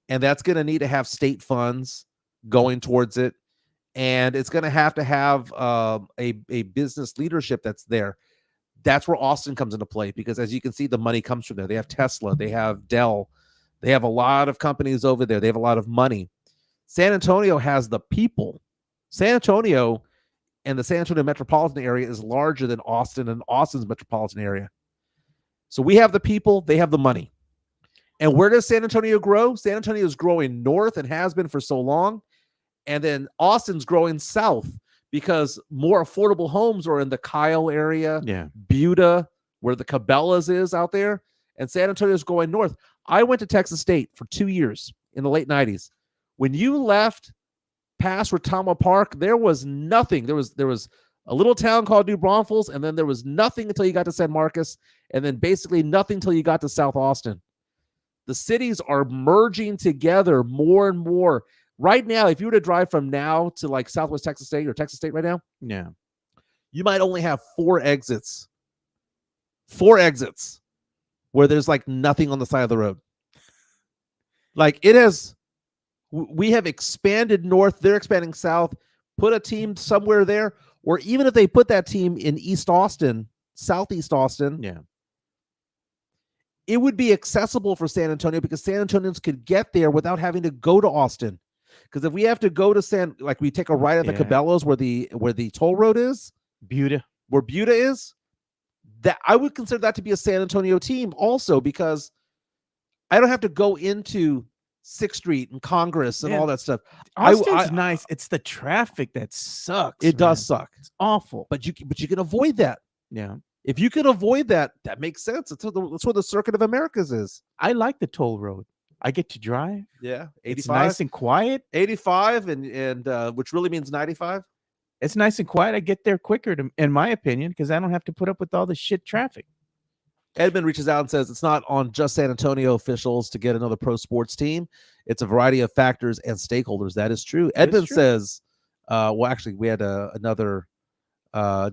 And that's going to need to have state funds going towards it. And it's going to have a business leadership that's there. That's where Austin comes into play, because as you can see, the money comes from there. They have Tesla, they have Dell, they have a lot of companies over there. They have a lot of money. San Antonio has the people. San Antonio and the San Antonio metropolitan area is larger than Austin and Austin's metropolitan area. So we have the people, they have the money. And where does San Antonio grow? San Antonio is growing north and has been for so long. And then Austin's growing south because more affordable homes are in the Kyle area, Buda, where the Cabela's is out there. And San Antonio is going north. I went to Texas State for 2 years in the late 90s. When you left past Retama Park, there was nothing. There was a little town called New Braunfels, and then there was nothing until you got to San Marcos, and then basically nothing until you got to South Austin. The cities are merging together more and more. Right now, if you were to drive from now to like Southwest Texas State or Texas State right now, you might only have 4 exits. 4 exits where there's like nothing on the side of the road. Like we have expanded north, they're expanding south, put a team somewhere there, or even if they put that team in East Austin, Southeast Austin, it would be accessible for San Antonio because San Antonians could get there without having to go to Austin. Because if we have to go to we take a right at the Cabela's where the toll road is, where Buda is, that I would consider that to be a San Antonio team also, because I don't have to go into 6th Street and Congress and all that stuff. Austin's nice. It's the traffic that sucks. It does suck. It's awful. But you can avoid that. Yeah. If you can avoid that, that makes sense. That's where the Circuit of Americas is. I like the toll road. I get to drive. Yeah. 85. It's nice and quiet. 85 and which really means 95. It's nice and quiet. I get there quicker, in my opinion, because I don't have to put up with all the shit traffic. Edmund reaches out and says it's not on just San Antonio officials to get another pro sports team. It's a variety of factors and stakeholders. That is true. Edmund says, well, actually, we had another.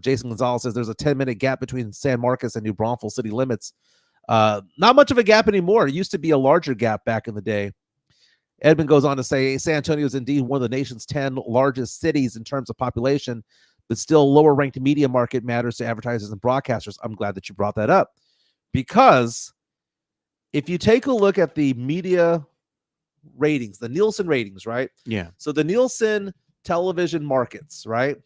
Jason Gonzalez says there's a 10-minute gap between San Marcos and New Braunfels city limits. Not much of a gap anymore. It used to be a larger gap back in the day. Edmund goes on to say San Antonio is indeed one of the nation's 10 largest cities in terms of population, but still lower ranked media market matters to advertisers and broadcasters. I'm glad that you brought that up, because if you take a look at the media ratings, the Nielsen ratings, right? Yeah. So the Nielsen television markets, right?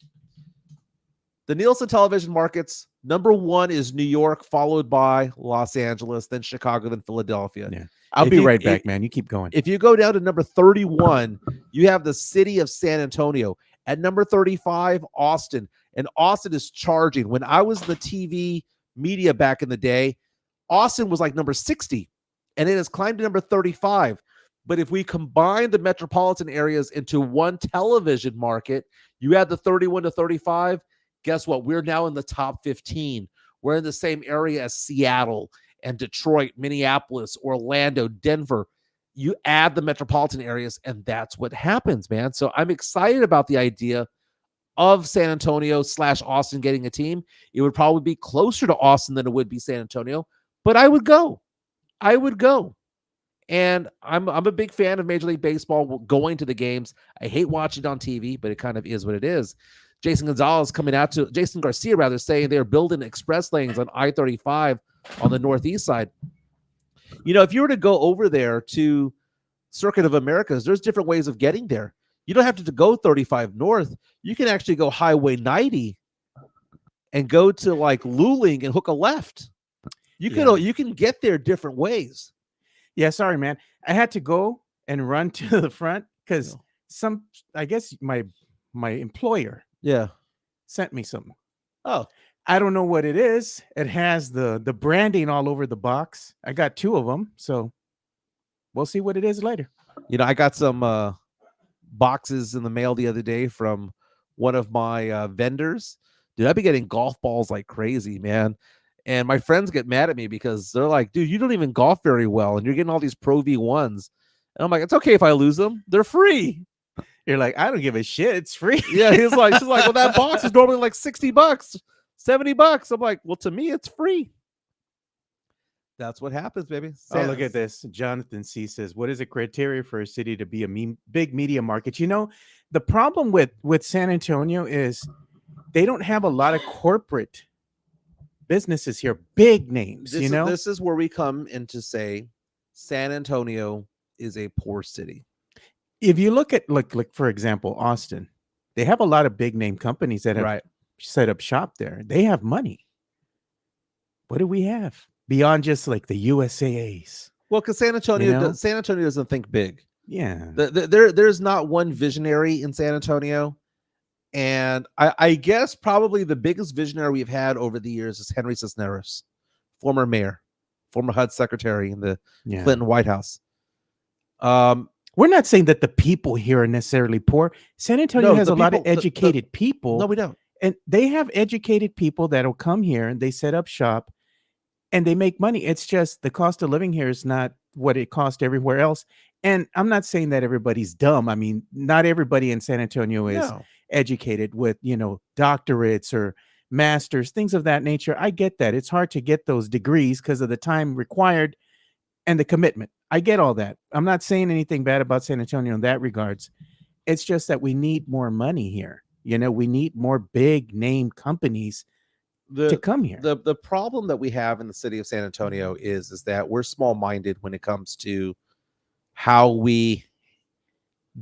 The Nielsen television markets, number 1 is New York, followed by Los Angeles, then Chicago, then Philadelphia. Yeah. I'll be right back, man. You keep going. If you go down to number 31, you have the city of San Antonio. At number 35, Austin. And Austin is charging. When I was in the TV media back in the day, Austin was like number 60, and it has climbed to number 35. But if we combine the metropolitan areas into one television market, you add the 31 to 35, guess what? We're now in the top 15. We're in the same area as Seattle and Detroit, Minneapolis, Orlando, Denver. You add the metropolitan areas, and that's what happens, man. So I'm excited about the idea of San Antonio / Austin getting a team. It would probably be closer to Austin than it would be San Antonio, but I would go. And I'm a big fan of Major League Baseball, going to the games. I hate watching it on TV, but it kind of is what it is. Jason Garcia rather, saying they're building express lanes on I-35 on the northeast side. If you were to go over there to Circuit of Americas, there's different ways of getting there. You don't have to go 35 north. You can actually go Highway 90 and go to like Luling and hook a left. You can get there different ways. Yeah, sorry, man. I had to go and run to the front because I guess my employer sent me something. Oh, I don't know what it is. It has the branding all over the box. I got 2 of them, so we'll see what it is later. I got some boxes in the mail the other day from one of my vendors. Dude, I've been getting golf balls like crazy, man. And my friends get mad at me because they're like, dude, you don't even golf very well, and you're getting all these Pro V1s. And I'm like, it's okay if I lose them. They're free. You're like, I don't give a shit. It's free. Yeah, she's like, well, that box is normally like $60, $70. I'm like, well, to me, it's free. That's what happens, baby. Oh, look at this. Jonathan C says, what is a criteria for a city to be a big media market? The problem with San Antonio is they don't have a lot of corporate businesses here, big names. This is where we come in to say San Antonio is a poor city. If you look at like for example, Austin, they have a lot of big name companies that have set up shop there. They have money. What do we have beyond just like the USAAs? Well, because San Antonio doesn't think big. Yeah, there's not one visionary in San Antonio. And I guess probably the biggest visionary we've had over the years is Henry Cisneros, former mayor, former HUD secretary in the Clinton White House. We're not saying that the people here are necessarily poor. San Antonio has a lot of educated people. No, we don't. And they have educated people that'll come here and they set up shop and they make money. It's just the cost of living here is not what it costs everywhere else. And I'm not saying that everybody's dumb. I mean, not everybody in San Antonio is educated with, doctorates or masters, things of that nature. I get that. It's hard to get those degrees because of the time required and the commitment. I get all that. I'm not saying anything bad about San Antonio in that regards. It's just that we need more money here. We need more big name companies to come here. The problem that we have in the city of San Antonio is that we're small-minded when it comes to how we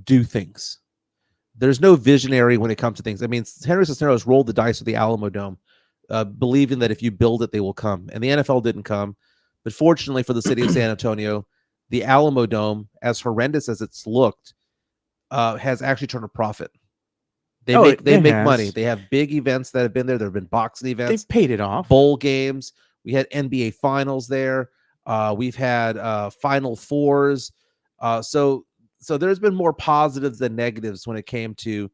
do things. There's no visionary when it comes to things. I mean, Henry Cisneros rolled the dice with the Alamo Dome, believing that if you build it, they will come. And the NFL didn't come. But fortunately for the city of San Antonio, the Alamo Dome, as horrendous as it's looked, has actually turned a profit. They make money. They have big events that have been there. There have been boxing events. They've paid it off. Bowl games. We had NBA finals there. We've had Final Fours. So there's been more positives than negatives when it came to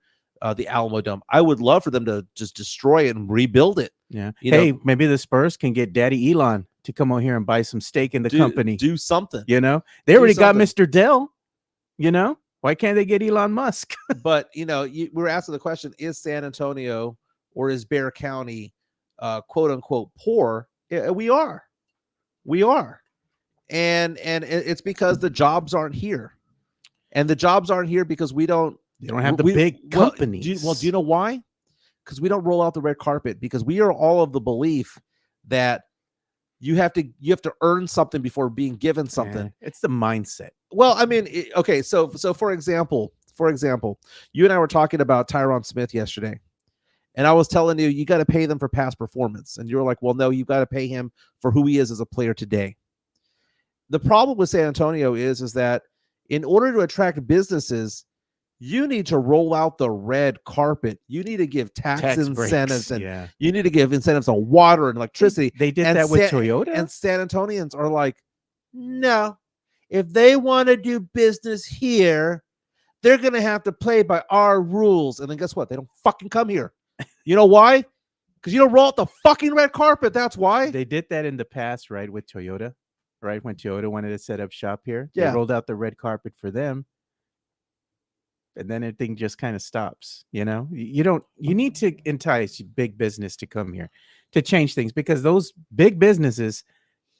the Alamo Dome. I would love for them to just destroy it and rebuild it. Yeah. Maybe the Spurs can get Daddy Elon to come over here and buy some stake in the company. Do something. They already got Mr. Dell. Why can't they get Elon Musk? But we're asking the question: is San Antonio or is Bexar County, quote unquote, poor? We are, and it's because the jobs aren't here, and the jobs aren't here because they don't have the big companies. Do you know why? Because we don't roll out the red carpet. Because we are all of the belief that you have to earn something before being given something. It's the mindset. Well, I mean, okay. So for example, you and I were talking about Tyron Smith yesterday, and I was telling you got to pay them for past performance, and you were like, well, no, you got to pay him for who he is as a player today. The problem with San Antonio is that in order to attract businesses, you need to roll out the red carpet. You need to give tax incentives, and you need to give incentives on water and electricity. They did that with Toyota. And San Antonians are like, no, if they want to do business here, they're going to have to play by our rules. And then guess what? They don't fucking come here. You know why? Because you don't roll out the fucking red carpet. That's why. They did that in the past, right, with Toyota, right? When Toyota wanted to set up shop here, they rolled out the red carpet for them. And then everything just kind of stops. You need to entice big business to come here to change things, because those big businesses,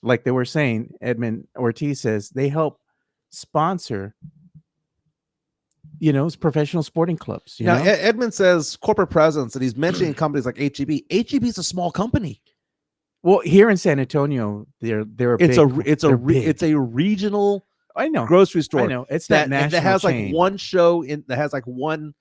like they were saying, Edmund Ortiz says, they help sponsor, professional sporting clubs. You Now, know? Edmund says corporate presence, and he's mentioning companies like HEB. HEB is a small company. Well, here in San Antonio, they're It's big. it's a regional I know grocery store. I know it's not national that has chain. like one show that has like one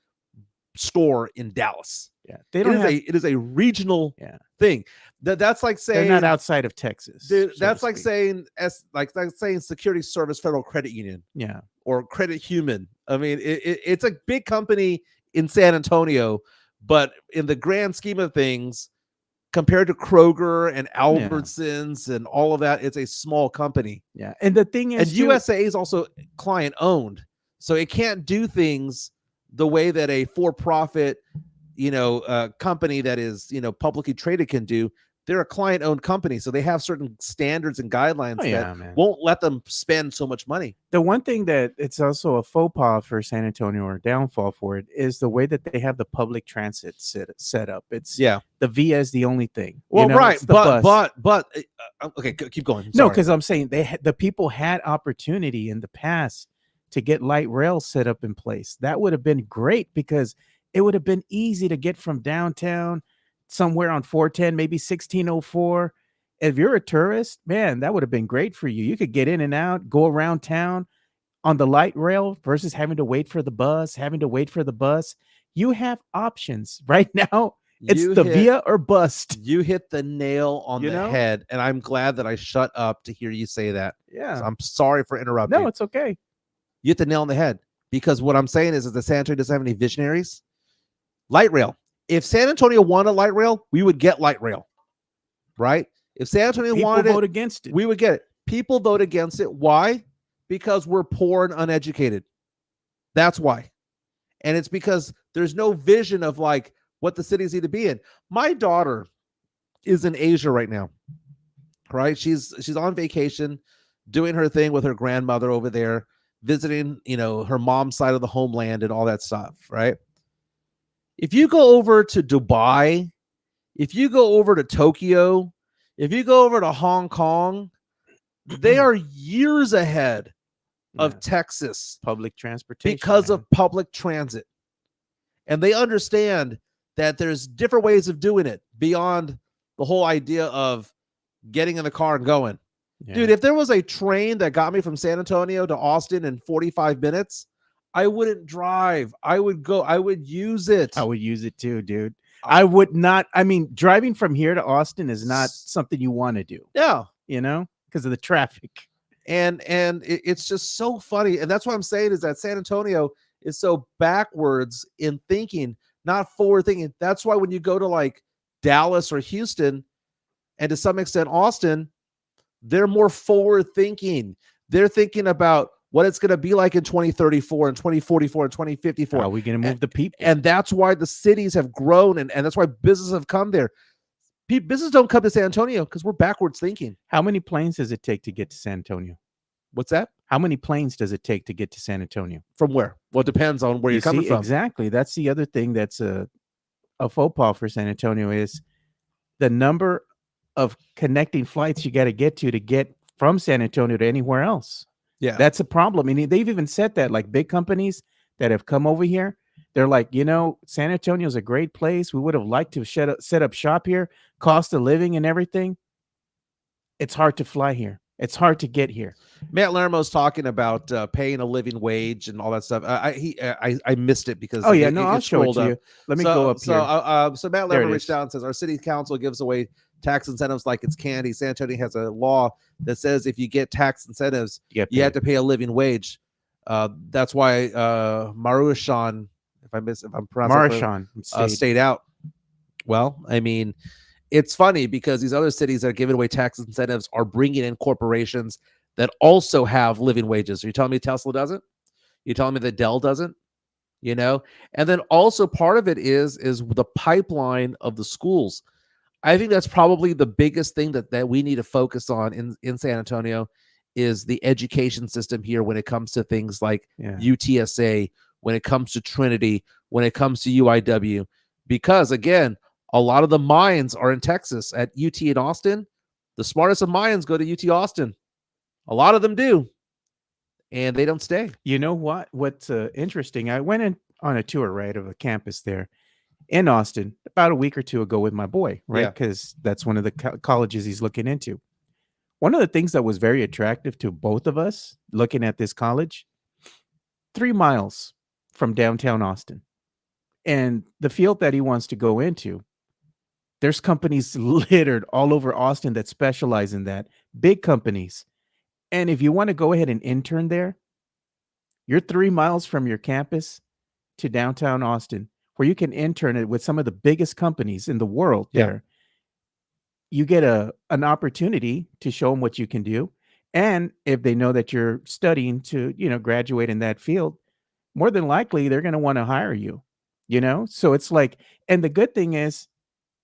store in Dallas. Yeah, they don't have. It is a regional Yeah. thing. That's like saying They're not outside of Texas. dude, so that's to like speak. saying Security Service Federal Credit Union Yeah. or Credit Human. I mean, it's a big company in San Antonio, but in the grand scheme of things, compared to Kroger and Albertsons and all of that, it's a small company. Yeah, and the thing is, And USA is also client owned, so it can't do things the way that a for-profit, company that is publicly traded can do. They're a client-owned company, so they have certain standards and guidelines man. won't let them spend so much money. The one thing that it's also a faux pas for San Antonio, or downfall for it, is the way that they have the public transit set up. It's the Via is the only thing. Well, right, it's the bus. but okay, keep going. No, Sorry. because I'm saying the people had opportunity in the past to get light rail set up in place. That would have been great because it would have been easy to get from downtown somewhere on 410, maybe 1604. If you're a tourist, man, that would have been great for you. You could get in and out, go around town on the light rail versus having to wait for the bus, You have options right now. It's Via or bust. You hit the nail on the head, and I'm glad that I shut up to hear you say that. Yeah. So I'm sorry for interrupting. No, it's okay. You hit the nail on the head, because what I'm saying is that San Antonio doesn't have any visionaries. Light rail. If San Antonio wanted light rail, we would get light rail, right? If San Antonio wanted vote it, against it. we would get it. People vote against it. Why? Because we're poor and uneducated. That's why. And it's because there's no vision of like what the cities need to be in. My daughter is in Asia right now, right? She's on vacation, doing her thing with her grandmother over there, visiting, her mom's side of the homeland and all that stuff, right? If you go over to Dubai, if you go over to Tokyo, if you go over to Hong Kong, they are years ahead of Texas public transportation because of public transit. And they understand that there's different ways of doing it beyond the whole idea of getting in the car and going. Yeah. Dude, if there was a train that got me from San Antonio to Austin in 45 minutes, I wouldn't drive. I would go. I would use it. I would use it too, dude. I would not. I mean, driving from here to Austin is not something you want to do. Yeah. Because of the traffic. And it's just so funny. And that's what I'm saying is that San Antonio is so backwards in thinking, not forward thinking. That's why when you go to like Dallas or Houston, and to some extent Austin, they're more forward thinking. They're thinking about what it's going to be like in 2034 and 2044 and 2054. How are we going to move the people? And that's why the cities have grown, and that's why businesses have come there. Businesses don't come to San Antonio because we're backwards thinking. How many planes does it take to get to San Antonio? What's that? How many planes does it take to get to San Antonio? From where? Well, it depends on where you're coming from. Exactly. That's the other thing that's a faux pas for San Antonio is the number of connecting flights you got to get from San Antonio to anywhere else. Yeah, that's a problem. I mean, they've even said that, like big companies that have come over here, they're like, San Antonio is a great place. We would have liked to set up shop here. Cost of living and everything. It's hard to fly here. It's hard to get here. Matt Laremo's talking about paying a living wage and all that stuff. I missed it because I'll show it to you. Let me go up here. So Matt Laremo reached out and says our city council gives away tax incentives like it's candy. San Antonio has a law that says if you get tax incentives, you have to pay a living wage. That's why Marushan, if I'm pronouncing stayed out. Well, I mean, it's funny because these other cities that are giving away tax incentives are bringing in corporations that also have living wages. Are you telling me Tesla doesn't? You telling me that Dell doesn't? And then also part of it is the pipeline of the schools. I think that's probably the biggest thing that we need to focus on in San Antonio is the education system here when it comes to things like UTSA, when it comes to Trinity, when it comes to UIW. Because, again, a lot of the minds are in Texas at UT in Austin. The smartest of minds go to UT Austin. A lot of them do. and they don't stay. You know what? What's interesting? I went in on a tour, right, of a campus there in Austin about a week or two ago with my boy, right? Yeah. Because that's one of the colleges he's looking into. One of the things that was very attractive to both of us looking at this college, 3 miles from downtown Austin, and the field that he wants to go into, there's companies littered all over Austin that specialize in that, big companies. And if you want to go ahead and intern there, you're 3 miles from your campus to downtown Austin, where you can intern it with some of the biggest companies in the world there. You get an opportunity to show them what you can do. And if they know that you're studying to, graduate in that field, more than likely they're going to want to hire you, So it's like, and the good thing is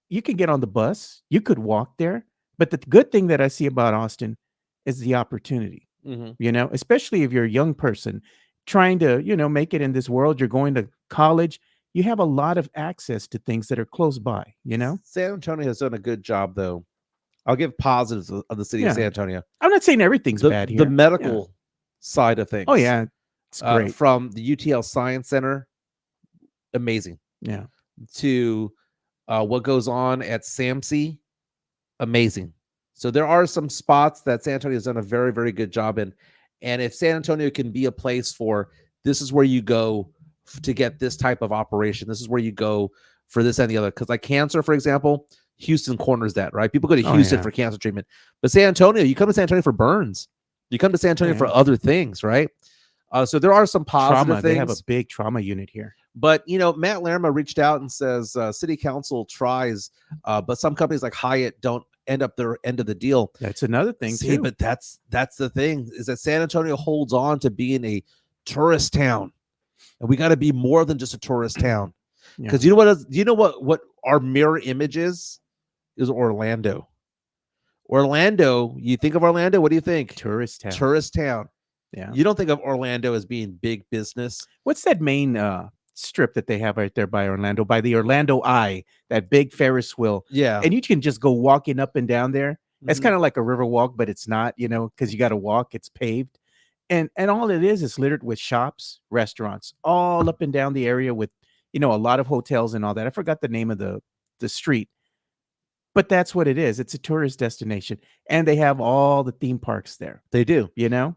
you can get on the bus, you could walk there. But the good thing that I see about Austin is the opportunity, especially if you're a young person trying to, make it in this world. You're going to college. You have a lot of access to things that are close by, San Antonio has done a good job, though. I'll give positives of the city of San Antonio. I'm not saying everything's bad here. The medical side of things. Oh, yeah. It's great. From the UTL Science Center, amazing. Yeah. To what goes on at SAMC, amazing. So there are some spots that San Antonio has done a very, very good job in. And if San Antonio can be a place for, this is where you go to get this type of operation, this is where you go for this and the other. Because like cancer, for example, Houston corners that, right? People go to Houston for cancer treatment. But San Antonio, you come to San Antonio for burns. You come to San Antonio for other things, right? So there are some positive things. They have a big trauma unit here. But, Matt Lerma reached out and says city council tries, but some companies like Hyatt don't end up their end of the deal. That's another thing, too. But that's the thing, is that San Antonio holds on to being a tourist town. And we got to be more than just a tourist town. Because you know what our mirror image is Orlando. Orlando, you think of Orlando, what do you think? Tourist town. Tourist town. Yeah. You don't think of Orlando as being big business. What's that main strip that they have right there by Orlando, by the Orlando Eye, that big Ferris wheel? Yeah. And you can just go walking up and down there. It's kind of like a river walk, but it's not, because you got to walk. It's paved. And all it is littered with shops, restaurants, all up and down the area with, a lot of hotels and all that. I forgot the name of the street. But that's what it is. It's a tourist destination. And they have all the theme parks there. They do.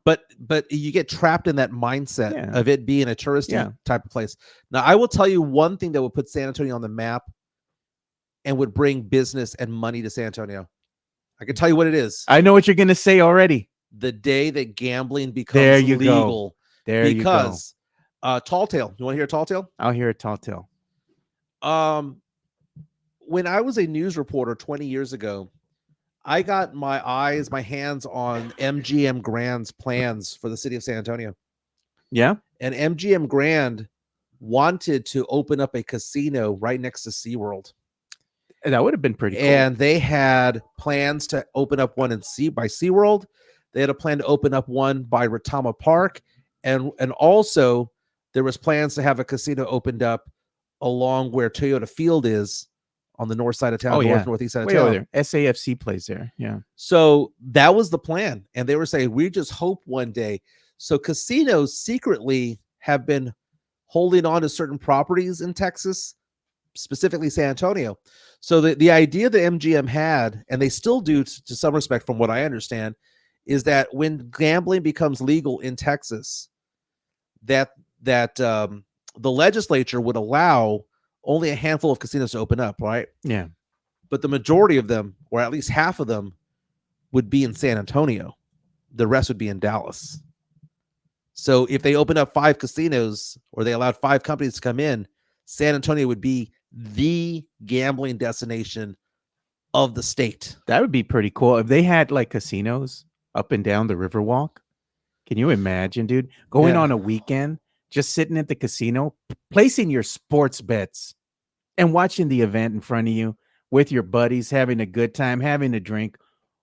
But you get trapped in that mindset of it being a touristy type of place. Now, I will tell you one thing that would put San Antonio on the map and would bring business and money to San Antonio. I can tell you what it is. I know what you're going to say already. The day that gambling becomes legal. There you go. Because Tall Tale. You want to hear Tall Tale? I'll hear a Tall Tale. When I was a news reporter 20 years ago, I got my hands on MGM Grand's plans for the city of San Antonio. Yeah. And MGM Grand wanted to open up a casino right next to SeaWorld. That would have been pretty cool. And they had plans to open up one by SeaWorld. They had a plan to open up one by Retama Park. And also there was plans to have a casino opened up along where Toyota Field is on the north side of town, northeast side of town. There. SAFC plays there. Yeah. So that was the plan. And they were saying, we just hope one day. So casinos secretly have been holding on to certain properties in Texas, specifically San Antonio. So the idea that MGM had, and they still do to some respect from what I understand, is that when gambling becomes legal in Texas, that the legislature would allow only a handful of casinos to open up, right? Yeah. But the majority of them, or at least half of them, would be in San Antonio. The rest would be in Dallas. So if they opened up 5 casinos, or they allowed 5 companies to come in, San Antonio would be the gambling destination of the state. That would be pretty cool. If they had like casinos up and down the Riverwalk, can you imagine, dude? Going on a weekend, just sitting at the casino, placing your sports bets and watching the event in front of you with your buddies, having a good time, having a drink,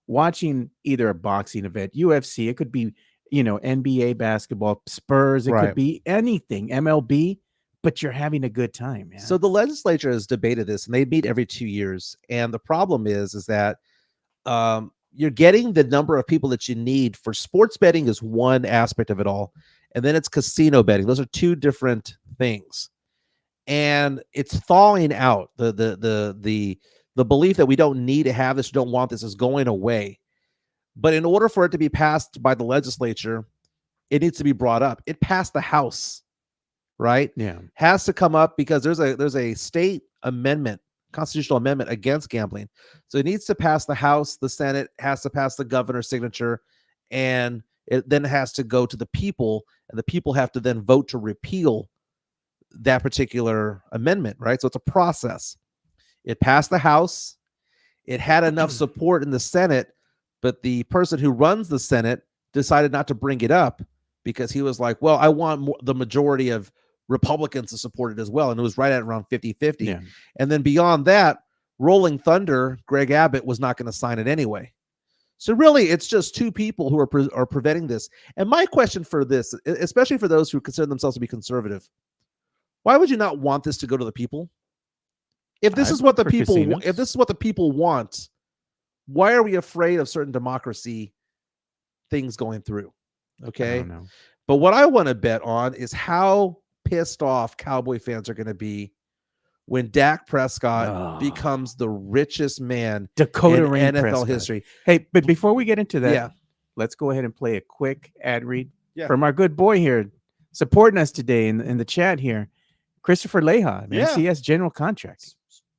watching either a boxing event, UFC, it could be, NBA basketball, Spurs, it could be anything, MLB, but you're having a good time, man. So the legislature has debated this, and they meet every 2 years. And the problem is that you're getting the number of people that you need for sports betting is one aspect of it all. And then it's casino betting. Those are two different things. And it's thawing out. The belief that we don't need to have this, don't want this, is going away. But in order for it to be passed by the legislature, it needs to be brought up. It passed the House, right? Yeah. Has to come up because there's a state amendment, constitutional amendment against gambling. So it needs to pass the House, the Senate has to pass the governor's signature, and it then has to go to the people, and the people have to then vote to repeal that particular amendment, right? So it's a process. It passed the House. It had enough support in the Senate, but the person who runs the Senate decided not to bring it up because he was like, well, I want the majority of Republicans to support it as well. And it was right at around 50-50. Yeah. And then beyond that, Rolling Thunder, Greg Abbott, was not going to sign it anyway. So really, it's just two people who are preventing this. And my question for this, especially for those who consider themselves to be conservative, why would you not want this to go to the people? If this is what the people, if this is what the people want, why are we afraid of certain democracy things going through? Okay. I don't know. But what I want to bet on is how pissed off Cowboy fans are going to be when Dak Prescott becomes the richest man Dakota in Rain NFL Prescott. history. Hey, but before we get into that, Yeah. let's go ahead and play a quick ad read Yeah. from our good boy here supporting us today in the chat here, Christopher Leha, Yeah. MCS General Contracting.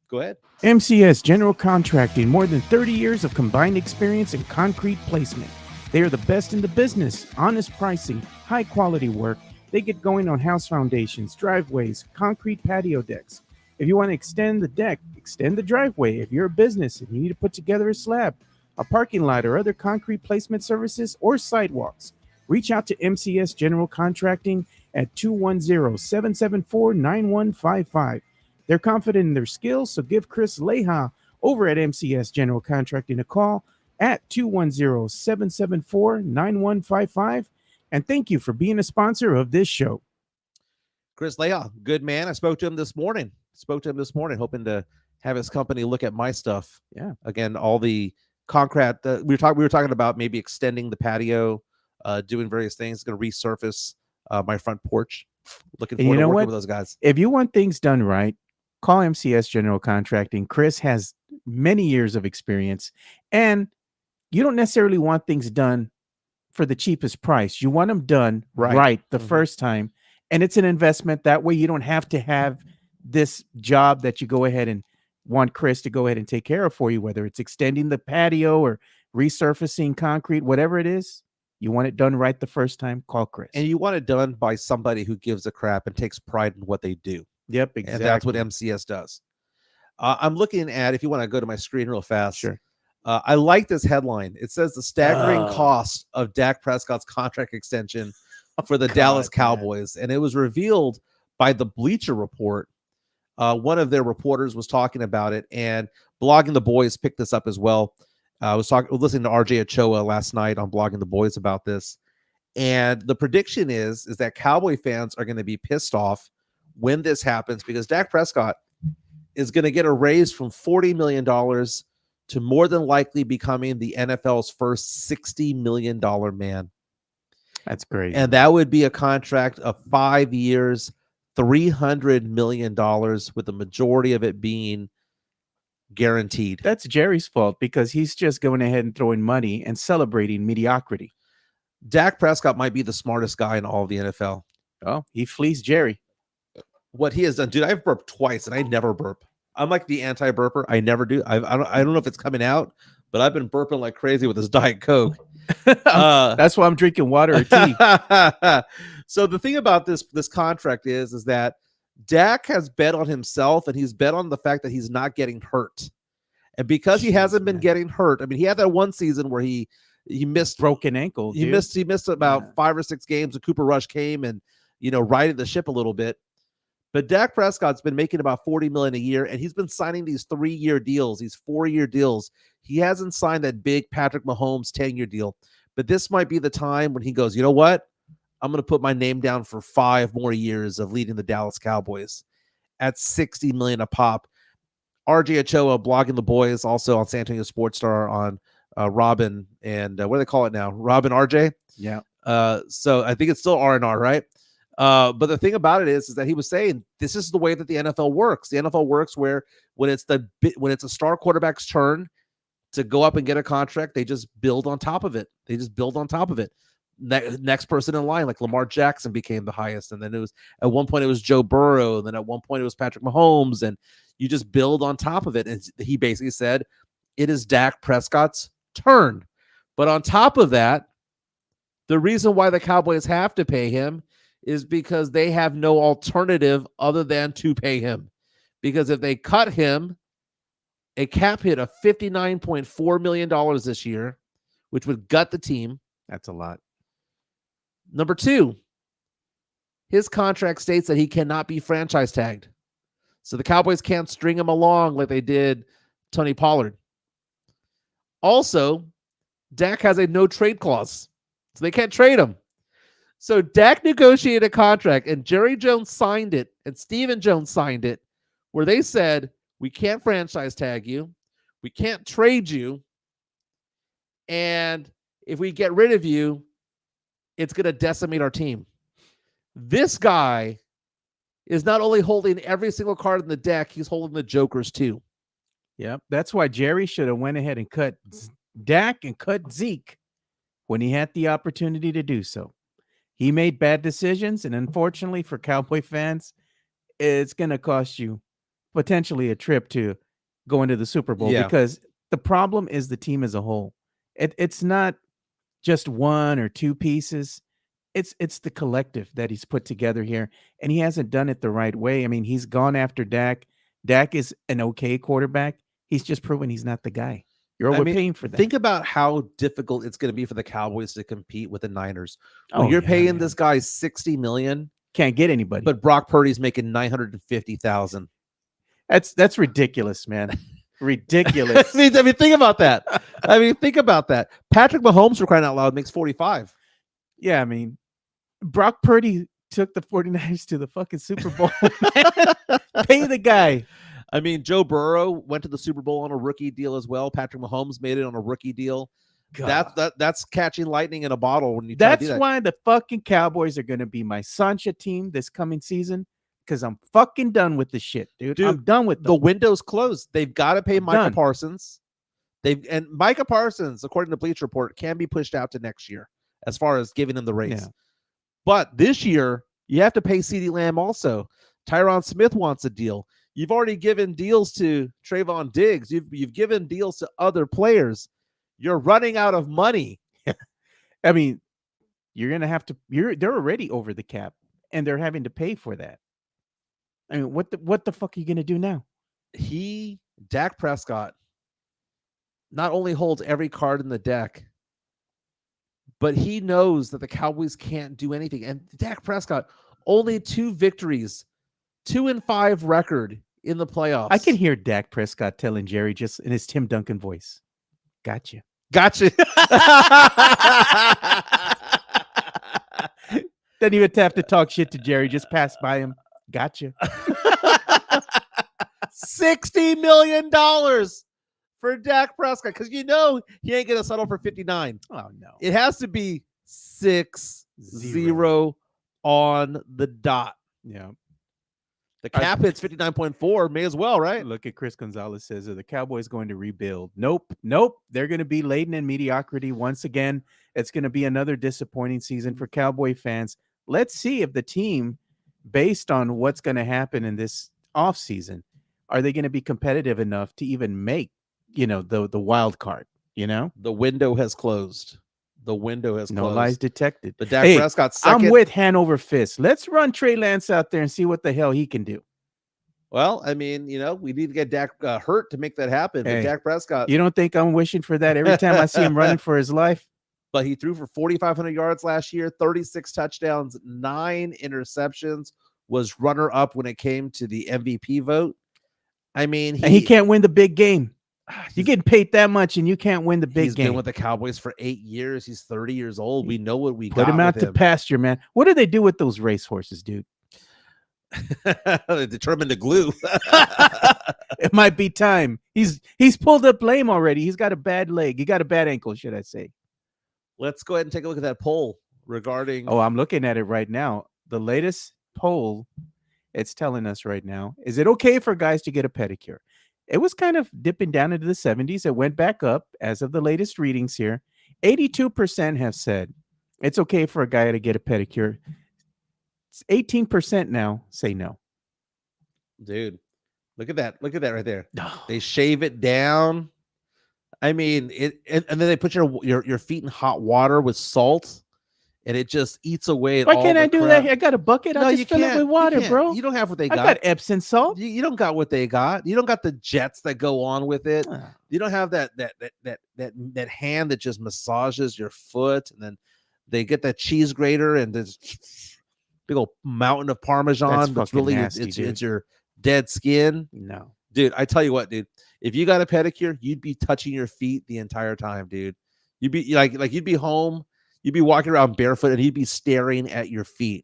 Go ahead. MCS General Contracting, more than 30 years of combined experience in concrete placement. They are the best in the business, honest pricing, high quality work. They get going on house foundations, driveways, concrete patio decks. If you want to extend the deck, extend the driveway. If you're a business and you need to put together a slab, a parking lot, or other concrete placement services or sidewalks, reach out to MCS General Contracting at 210-774-9155. They're confident in their skills, so give Chris Leha over at MCS General Contracting a call at 210-774-9155. And thank you for being a sponsor of this show. Chris Leah, good man. I spoke to him this morning. Hoping to have his company look at my stuff. Yeah. Again, all the concrete. We were talking about maybe extending the patio, doing various things. Going to resurface my front porch. Looking forward to working with those guys. If you want things done right, call MCS General Contracting. Chris has many years of experience, and you don't necessarily want things done for the cheapest price. You want them done right the first time, and it's an investment. That way you don't have to have this job that you go ahead and want Chris to go ahead and take care of for you, whether it's extending the patio or resurfacing concrete, whatever it is. You want it done right the first time, call Chris. And you want it done by somebody who gives a crap and takes pride in what they do. Yep, exactly. And that's what MCS does. I'm looking at, if you want to go to my screen real fast. Sure. I like this headline. It says the staggering cost of Dak Prescott's contract extension for the Dallas Cowboys. And it was revealed by the Bleacher Report. One of their reporters was talking about it, and Blogging the Boys picked this up as well. I was listening to RJ Ochoa last night on Blogging the Boys about this. And the prediction is that Cowboy fans are going to be pissed off when this happens because Dak Prescott is going to get a raise from $40 million to more than likely becoming the NFL's first $60 million man. That's great. And that would be a contract of 5 years, $300 million, with the majority of it being guaranteed. That's Jerry's fault because he's just going ahead and throwing money and celebrating mediocrity. Dak Prescott might be the smartest guy in all of the NFL. Oh, he fleeced Jerry. What he has done, dude, I've burped twice and I never burp. I'm like the anti-burper. I never do. I don't know if it's coming out, but I've been burping like crazy with this Diet Coke. That's why I'm drinking water or tea. So the thing about this contract is that Dak has bet on himself, and he's bet on the fact that he's not getting hurt. And because he hasn't been getting hurt, I mean, he had that one season where he missed broken ankle. He missed about 5 or 6 games. And Cooper Rush came and righted the ship a little bit. But Dak Prescott's been making about $40 million a year, and he's been signing these 3-year deals, these 4-year deals. He hasn't signed that big Patrick Mahomes 10-year deal. But this might be the time when he goes, you know what? I'm going to put my name down for 5 more years of leading the Dallas Cowboys at $60 million a pop. RJ Ochoa, Blogging the Boys, also on San Antonio Sportstar on Robin and what do they call it now? Robin RJ. Yeah. So I think it's still R&R, right? But the thing about it is that he was saying this is the way that the NFL works. The NFL works where when it's a star quarterback's turn to go up and get a contract, they just build on top of it. Next person in line, like Lamar Jackson became the highest, and then it was at one point it was Joe Burrow, and then at one point it was Patrick Mahomes, and you just build on top of it. And he basically said it is Dak Prescott's turn. But on top of that, the reason why the Cowboys have to pay him is because they have no alternative other than to pay him. Because if they cut him, a cap hit of $59.4 million this year, which would gut the team. That's a lot. Number two, his contract states that he cannot be franchise tagged. So the Cowboys can't string him along like they did Tony Pollard. Also, Dak has a no trade clause, so they can't trade him. So Dak negotiated a contract, and Jerry Jones signed it, and Stephen Jones signed it, where they said, we can't franchise tag you, we can't trade you, and if we get rid of you, it's going to decimate our team. This guy is not only holding every single card in the deck, he's holding the jokers too. Yep. That's why Jerry should have went ahead and cut Dak and cut Zeke when he had the opportunity to do so. He made bad decisions, and unfortunately for Cowboy fans, it's going to cost you potentially a trip to go into the Super Bowl because the problem is the team as a whole. It's not just one or two pieces. It's the collective that he's put together here, and he hasn't done it the right way. I mean, he's gone after Dak. Dak is an okay quarterback. He's just proven he's not the guy. You're overpaying for that. Think about how difficult it's going to be for the Cowboys to compete with the Niners. When you're paying paying this guy $60 million, can't get anybody. but Brock Purdy's making $950,000. That's ridiculous, man. Ridiculous. I mean, think about that. Patrick Mahomes, for crying out loud, makes 45. Yeah, I mean, Brock Purdy took the 49ers to the fucking Super Bowl. Pay the guy. I mean, Joe Burrow went to the Super Bowl on a rookie deal as well. Patrick Mahomes made it on a rookie deal. That's catching lightning in a bottle when you try to do that. That's why the fucking Cowboys are going to be my Sancha team this coming season, because I'm fucking done with this shit, dude. I'm done with them. The window's closed. They've got to pay Micah Parsons. And Micah Parsons, according to Bleach Report, can be pushed out to next year as far as giving him the raise. Yeah. But this year, you have to pay CeeDee Lamb also. Tyron Smith wants a deal. You've already given deals to Trayvon Diggs. You've given deals to other players. You're running out of money. I mean, you're gonna have to. They're already over the cap, and they're having to pay for that. I mean, what the fuck are you gonna do now? Dak Prescott, not only holds every card in the deck, but he knows that the Cowboys can't do anything. And Dak Prescott, only 2 victories, 2-5 record in the playoffs. I can hear Dak Prescott telling Jerry just in his Tim Duncan voice, Gotcha. Doesn't even have to talk shit to Jerry. Just pass by him. Gotcha. $60 million for Dak Prescott, because you know he ain't gonna settle for 59. Oh no, it has to be 6-0 on the dot. Yeah, the cap hits 59.4. May as well, right? Look at Chris Gonzalez says, are the Cowboys going to rebuild? Nope. They're going to be laden in mediocrity once again. It's going to be another disappointing season for Cowboy fans. Let's see if the team, based on what's going to happen in this offseason, are they going to be competitive enough to even make, the wild card, The window has closed. No lies detected. But Dak Prescott second. I'm with Hanover Fist. Let's run Trey Lance out there and see what the hell he can do. Well, I mean, we need to get Dak hurt to make that happen. Hey, but Dak Prescott. You don't think I'm wishing for that every time I see him running for his life? But he threw for 4,500 yards last year, 36 touchdowns, 9 interceptions, was runner-up when it came to the MVP vote. I mean, he can't win the big game. You get paid that much and you can't win the big game. He's been with the Cowboys for 8 years. He's 30 years old. We know what we got. Put him out to pasture, man. What do they do with those racehorses, dude? They determine the glue. It might be time. He's pulled up lame already. He's got a bad leg. He got a bad ankle, should I say. Let's go ahead and take a look at that poll regarding. Oh, I'm looking at it right now. The latest poll, it's telling us right now, is it okay for guys to get a pedicure? It was kind of dipping down into the 70s. It went back up as of the latest readings here. 82% have said it's okay for a guy to get a pedicure. 18% now say no. Dude, look at that. Look at that right there. They shave it down. I mean, and then they put your feet in hot water with salt, and it just eats away at Why all can't the I do crap. that? I got a bucket. No, I'll you just fill it can't. with water, You can't. bro. You don't have what they I got Epsom salt. You don't got what they got. You don't got the jets that go on with it. You don't have that hand that just massages your foot, and then they get that cheese grater and this big old mountain of Parmesan. That's really nasty, it's your dead skin. No, dude. I tell you what, dude. If you got a pedicure, you'd be touching your feet the entire time, dude. You'd be like you'd be home. You'd be walking around barefoot and you'd be staring at your feet.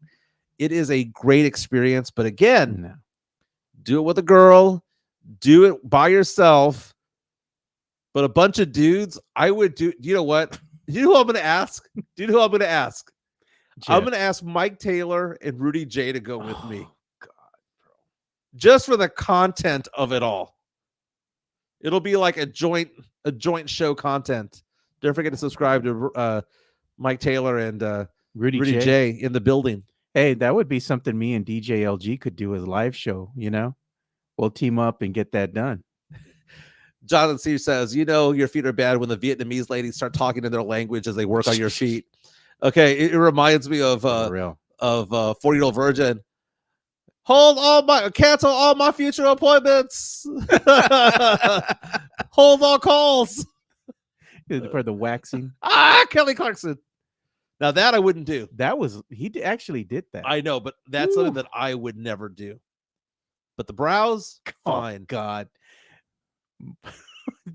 It is a great experience. But again, do it with a girl. Do it by yourself. But a bunch of dudes, I would do. You know what? You know who I'm going to ask? Do you know who I'm going to ask? Jeff. I'm going to ask Mike Taylor and Rudy J to go with me. God, bro. Just for the content of it all. It'll be like a joint show content. Don't forget to subscribe to Mike Taylor and Rudy J in the building. Hey, that would be something me and DJ LG could do as a live show, you know? We'll team up and get that done. Jonathan C says, you know your feet are bad when the Vietnamese ladies start talking in their language as they work on your feet. Okay, it reminds me of 40-Year-Old Virgin. Cancel all my future appointments. Hold all calls. For the waxing. Kelly Clarkson. Now that I wouldn't do. Actually did that. I know, but that's something that I would never do. But the brows, fine. Oh, God.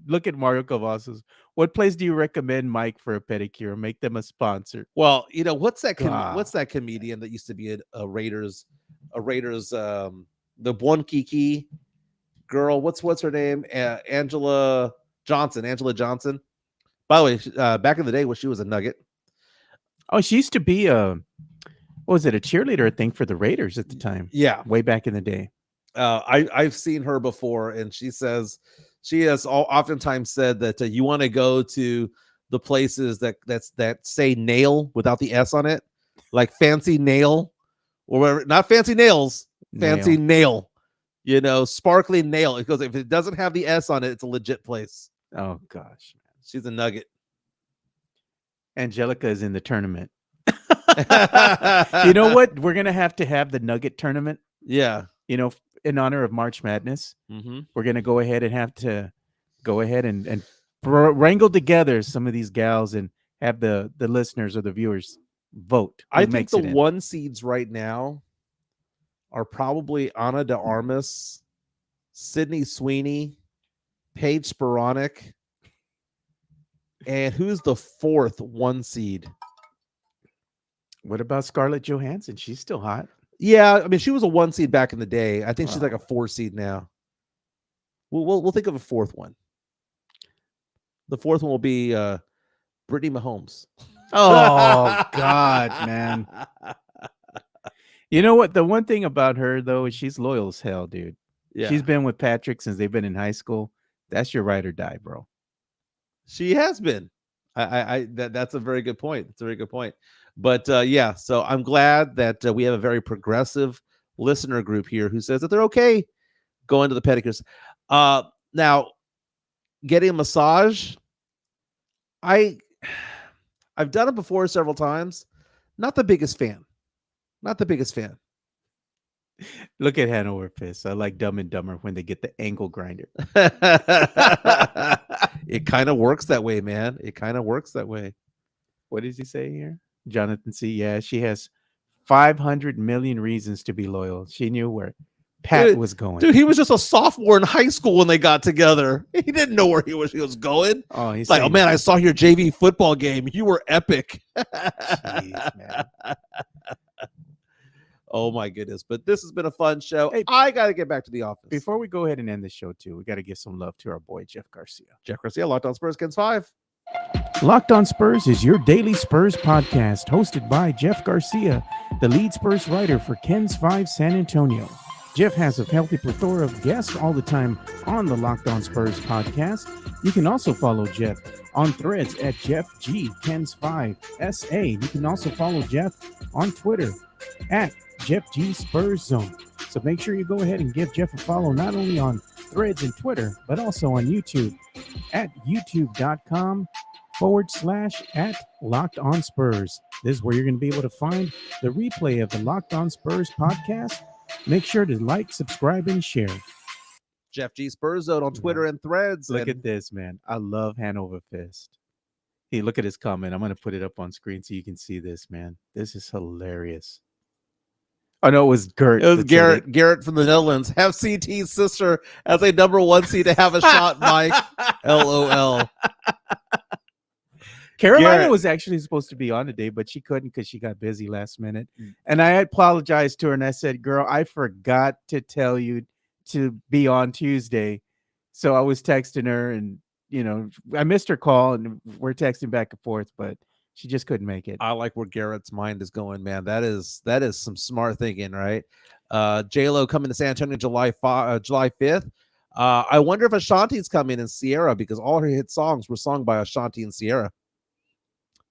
Look at Mario Cavazos. What place do you recommend, Mike, for a pedicure? Make them a sponsor. Well, you know what's that comedian that used to be a Raiders, the one Kiki girl. What's her name? Angela Johnson. By the way, back in the day when she was a Nugget. Oh, she used to be a cheerleader, I think, for the Raiders at the time. Yeah, way back in the day. I've seen her before, and she says she has oftentimes said that you want to go to the places that say nail without the S on it, like Fancy Nail or whatever. Not Fancy Nails, Fancy Nail. You know, Sparkly Nail. Because if it doesn't have the S on it, it's a legit place. Oh gosh, she's a Nugget. Angelica is in the tournament. You know what? We're gonna have to have the Nugget tournament. Yeah. You know, in honor of March Madness, we're gonna go ahead and wrangle together some of these gals and have the listeners or the viewers vote. I think the one seeds right now are probably Ana de Armas, Sydney Sweeney, Paige Sporonic, and who's the fourth one seed? What about Scarlett Johansson? She's still hot. Yeah, I mean, she was a one seed back in the day. I think she's like a 4 seed now. We'll think of a fourth one. The fourth one will be Brittany Mahomes. Oh God, man! You know what? The one thing about her though is she's loyal as hell, dude. Yeah. She's been with Patrick since they've been in high school. That's your ride or die, bro. She has been. That's a very good point. It's a very good point. But yeah, so I'm glad that we have a very progressive listener group here who says that they're okay going to the pedicures. Now, getting a massage, I've done it before several times. Not the biggest fan. Not the biggest fan. Look at Hanover Piss. I like Dumb and Dumber when they get the angle grinder. It kind of works that way, man. It kind of works that way. What does he say here? Jonathan C. Yeah, she has 500 million reasons to be loyal. She knew where Pat was going. Dude, he was just a sophomore in high school when they got together. He didn't know where he was going. Oh, he's like, oh man, I saw your JV football game. You were epic. Jeez, man. Oh my goodness. But this has been a fun show. Hey, I got to get back to the office. Before we go ahead and end the show, too, we got to give some love to our boy, Jeff Garcia. Jeff Garcia, Lockdown Spurs, Kens 5. Locked On Spurs is your daily Spurs podcast, hosted by Jeff Garcia, the lead Spurs writer for Kens 5 San Antonio. Jeff has a healthy plethora of guests all the time on the Locked On Spurs podcast. You can also follow Jeff on Threads at JeffG10S5SA. You can also follow Jeff on Twitter at JeffG_Spurs_Zone. So make sure you go ahead and give Jeff a follow not only on Threads and Twitter, but also on YouTube at youtube.com/@LockedOnSpurs. This is where you're going to be able to find the replay of the Locked On Spurs podcast. Make sure to like, subscribe, and share. Jeff G Spurs Zone on Twitter and Threads. Look at this, man. I love Hanover Fist. Hey, look at his comment. I'm going to put it up on screen so you can see this, man. This is hilarious. Oh, no, it was Gert. It was Garrett. Garrett from the Netherlands. Have CT's sister as a number 1 seed to have a shot, Mike. LOL. Carolina Garrett was actually supposed to be on today, but she couldn't because she got busy last minute. And I apologized to her and I said, girl, I forgot to tell you to be on Tuesday. So I was texting her and, you know, I missed her call and we're texting back and forth, but she just couldn't make it. I like where Garrett's mind is going, man. That is some smart thinking, right? J-Lo coming to San Antonio July 5th. I wonder if Ashanti's coming in Sierra because all her hit songs were sung by Ashanti and Sierra.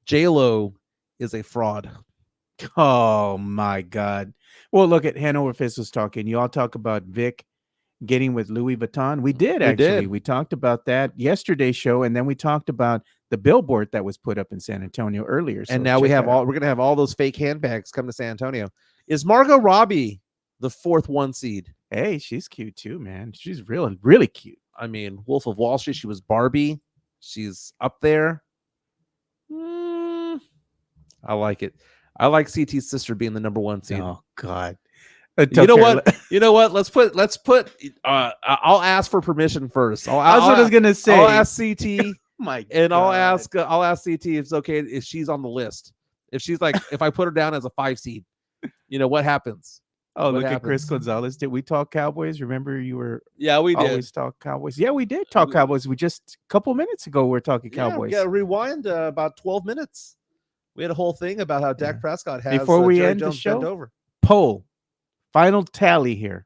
J-Lo is a fraud. Oh my God. Well, look at Hanover Fist was talking. You all talk about Vic getting with Louis Vuitton. We did actually. We talked about that yesterday's show, and then we talked about the billboard that was put up in San Antonio earlier. And now we're gonna have all those fake handbags come to San Antonio. Is Margot Robbie the 4th 1 seed? Hey, she's cute too, man. She's really cute. I mean, Wolf of Wall Street. She was Barbie. She's up there. I like it. I like CT's sister being the number 1 seed. Oh God. You know what? You know what? Let's put. I'll ask for permission first. That's what I was gonna say. I'll ask CT. My and God. I'll ask CT if it's okay if she's on the list. If she's like, if I put her down as a 5 seed, you know what happens? Oh, What look at happens? Chris Gonzalez. Did we talk Cowboys? Remember you were Yeah, we did. always talk Cowboys. Yeah, we did talk Cowboys. We just a couple minutes ago we were talking Cowboys. Yeah, rewind about 12 minutes. We had a whole thing about how Dak Prescott has Before we Jerry end the Jones bent show? over. Poll. Final tally here.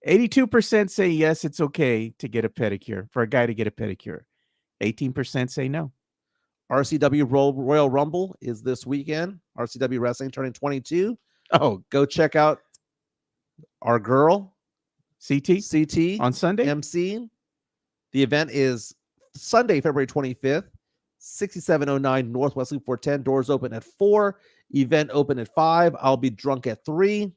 82% say yes, it's okay to get a pedicure, for a guy to get a pedicure. 18% say no. RCW Royal Rumble is this weekend. RCW Wrestling turning 22. Oh, Go check out our girl, CT CT, on Sunday? MC. The event is Sunday, February 25th, 6709 Northwest Loop 410. Doors open at 4. Event open at 5. I'll be drunk at 3.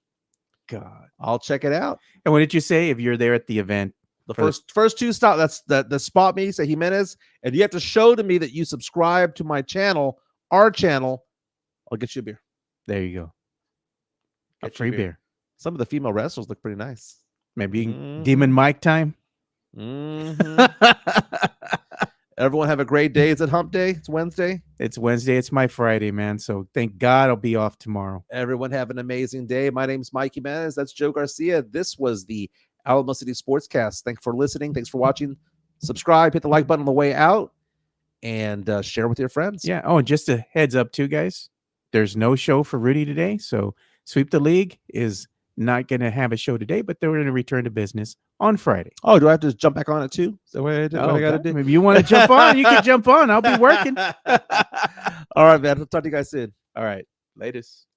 God. I'll check it out. And what did you say if you're there at the event? The first 2 stop. That's the spot me, say Jimenez, and you have to show to me that you subscribe to my channel, our channel. I'll get you a beer. There you go. A Get you free beer. Some of the female wrestlers look pretty nice. Maybe Mhm. Demon Mike time. Everyone have a great day. Is it hump day? It's Wednesday. It's Wednesday. It's my Friday, man. So thank God I'll be off tomorrow. Everyone have an amazing day. My name's Mike Jimenez. That's Joe Garcia. This was the Alamo City Sportscast. Thanks for listening. Thanks for watching. Subscribe, hit the like button on the way out, and share with your friends. Yeah. Oh, and just a heads up too, guys. There's no show for Rudy today. So Sweep the League is not going to have a show today, but they're going to return to business on Friday. Oh, do I have to jump back on it too? Is that what I got to do? Maybe you want to jump on, you can jump on. I'll be working. All right, man. I'll talk to you guys soon. All right. Latest.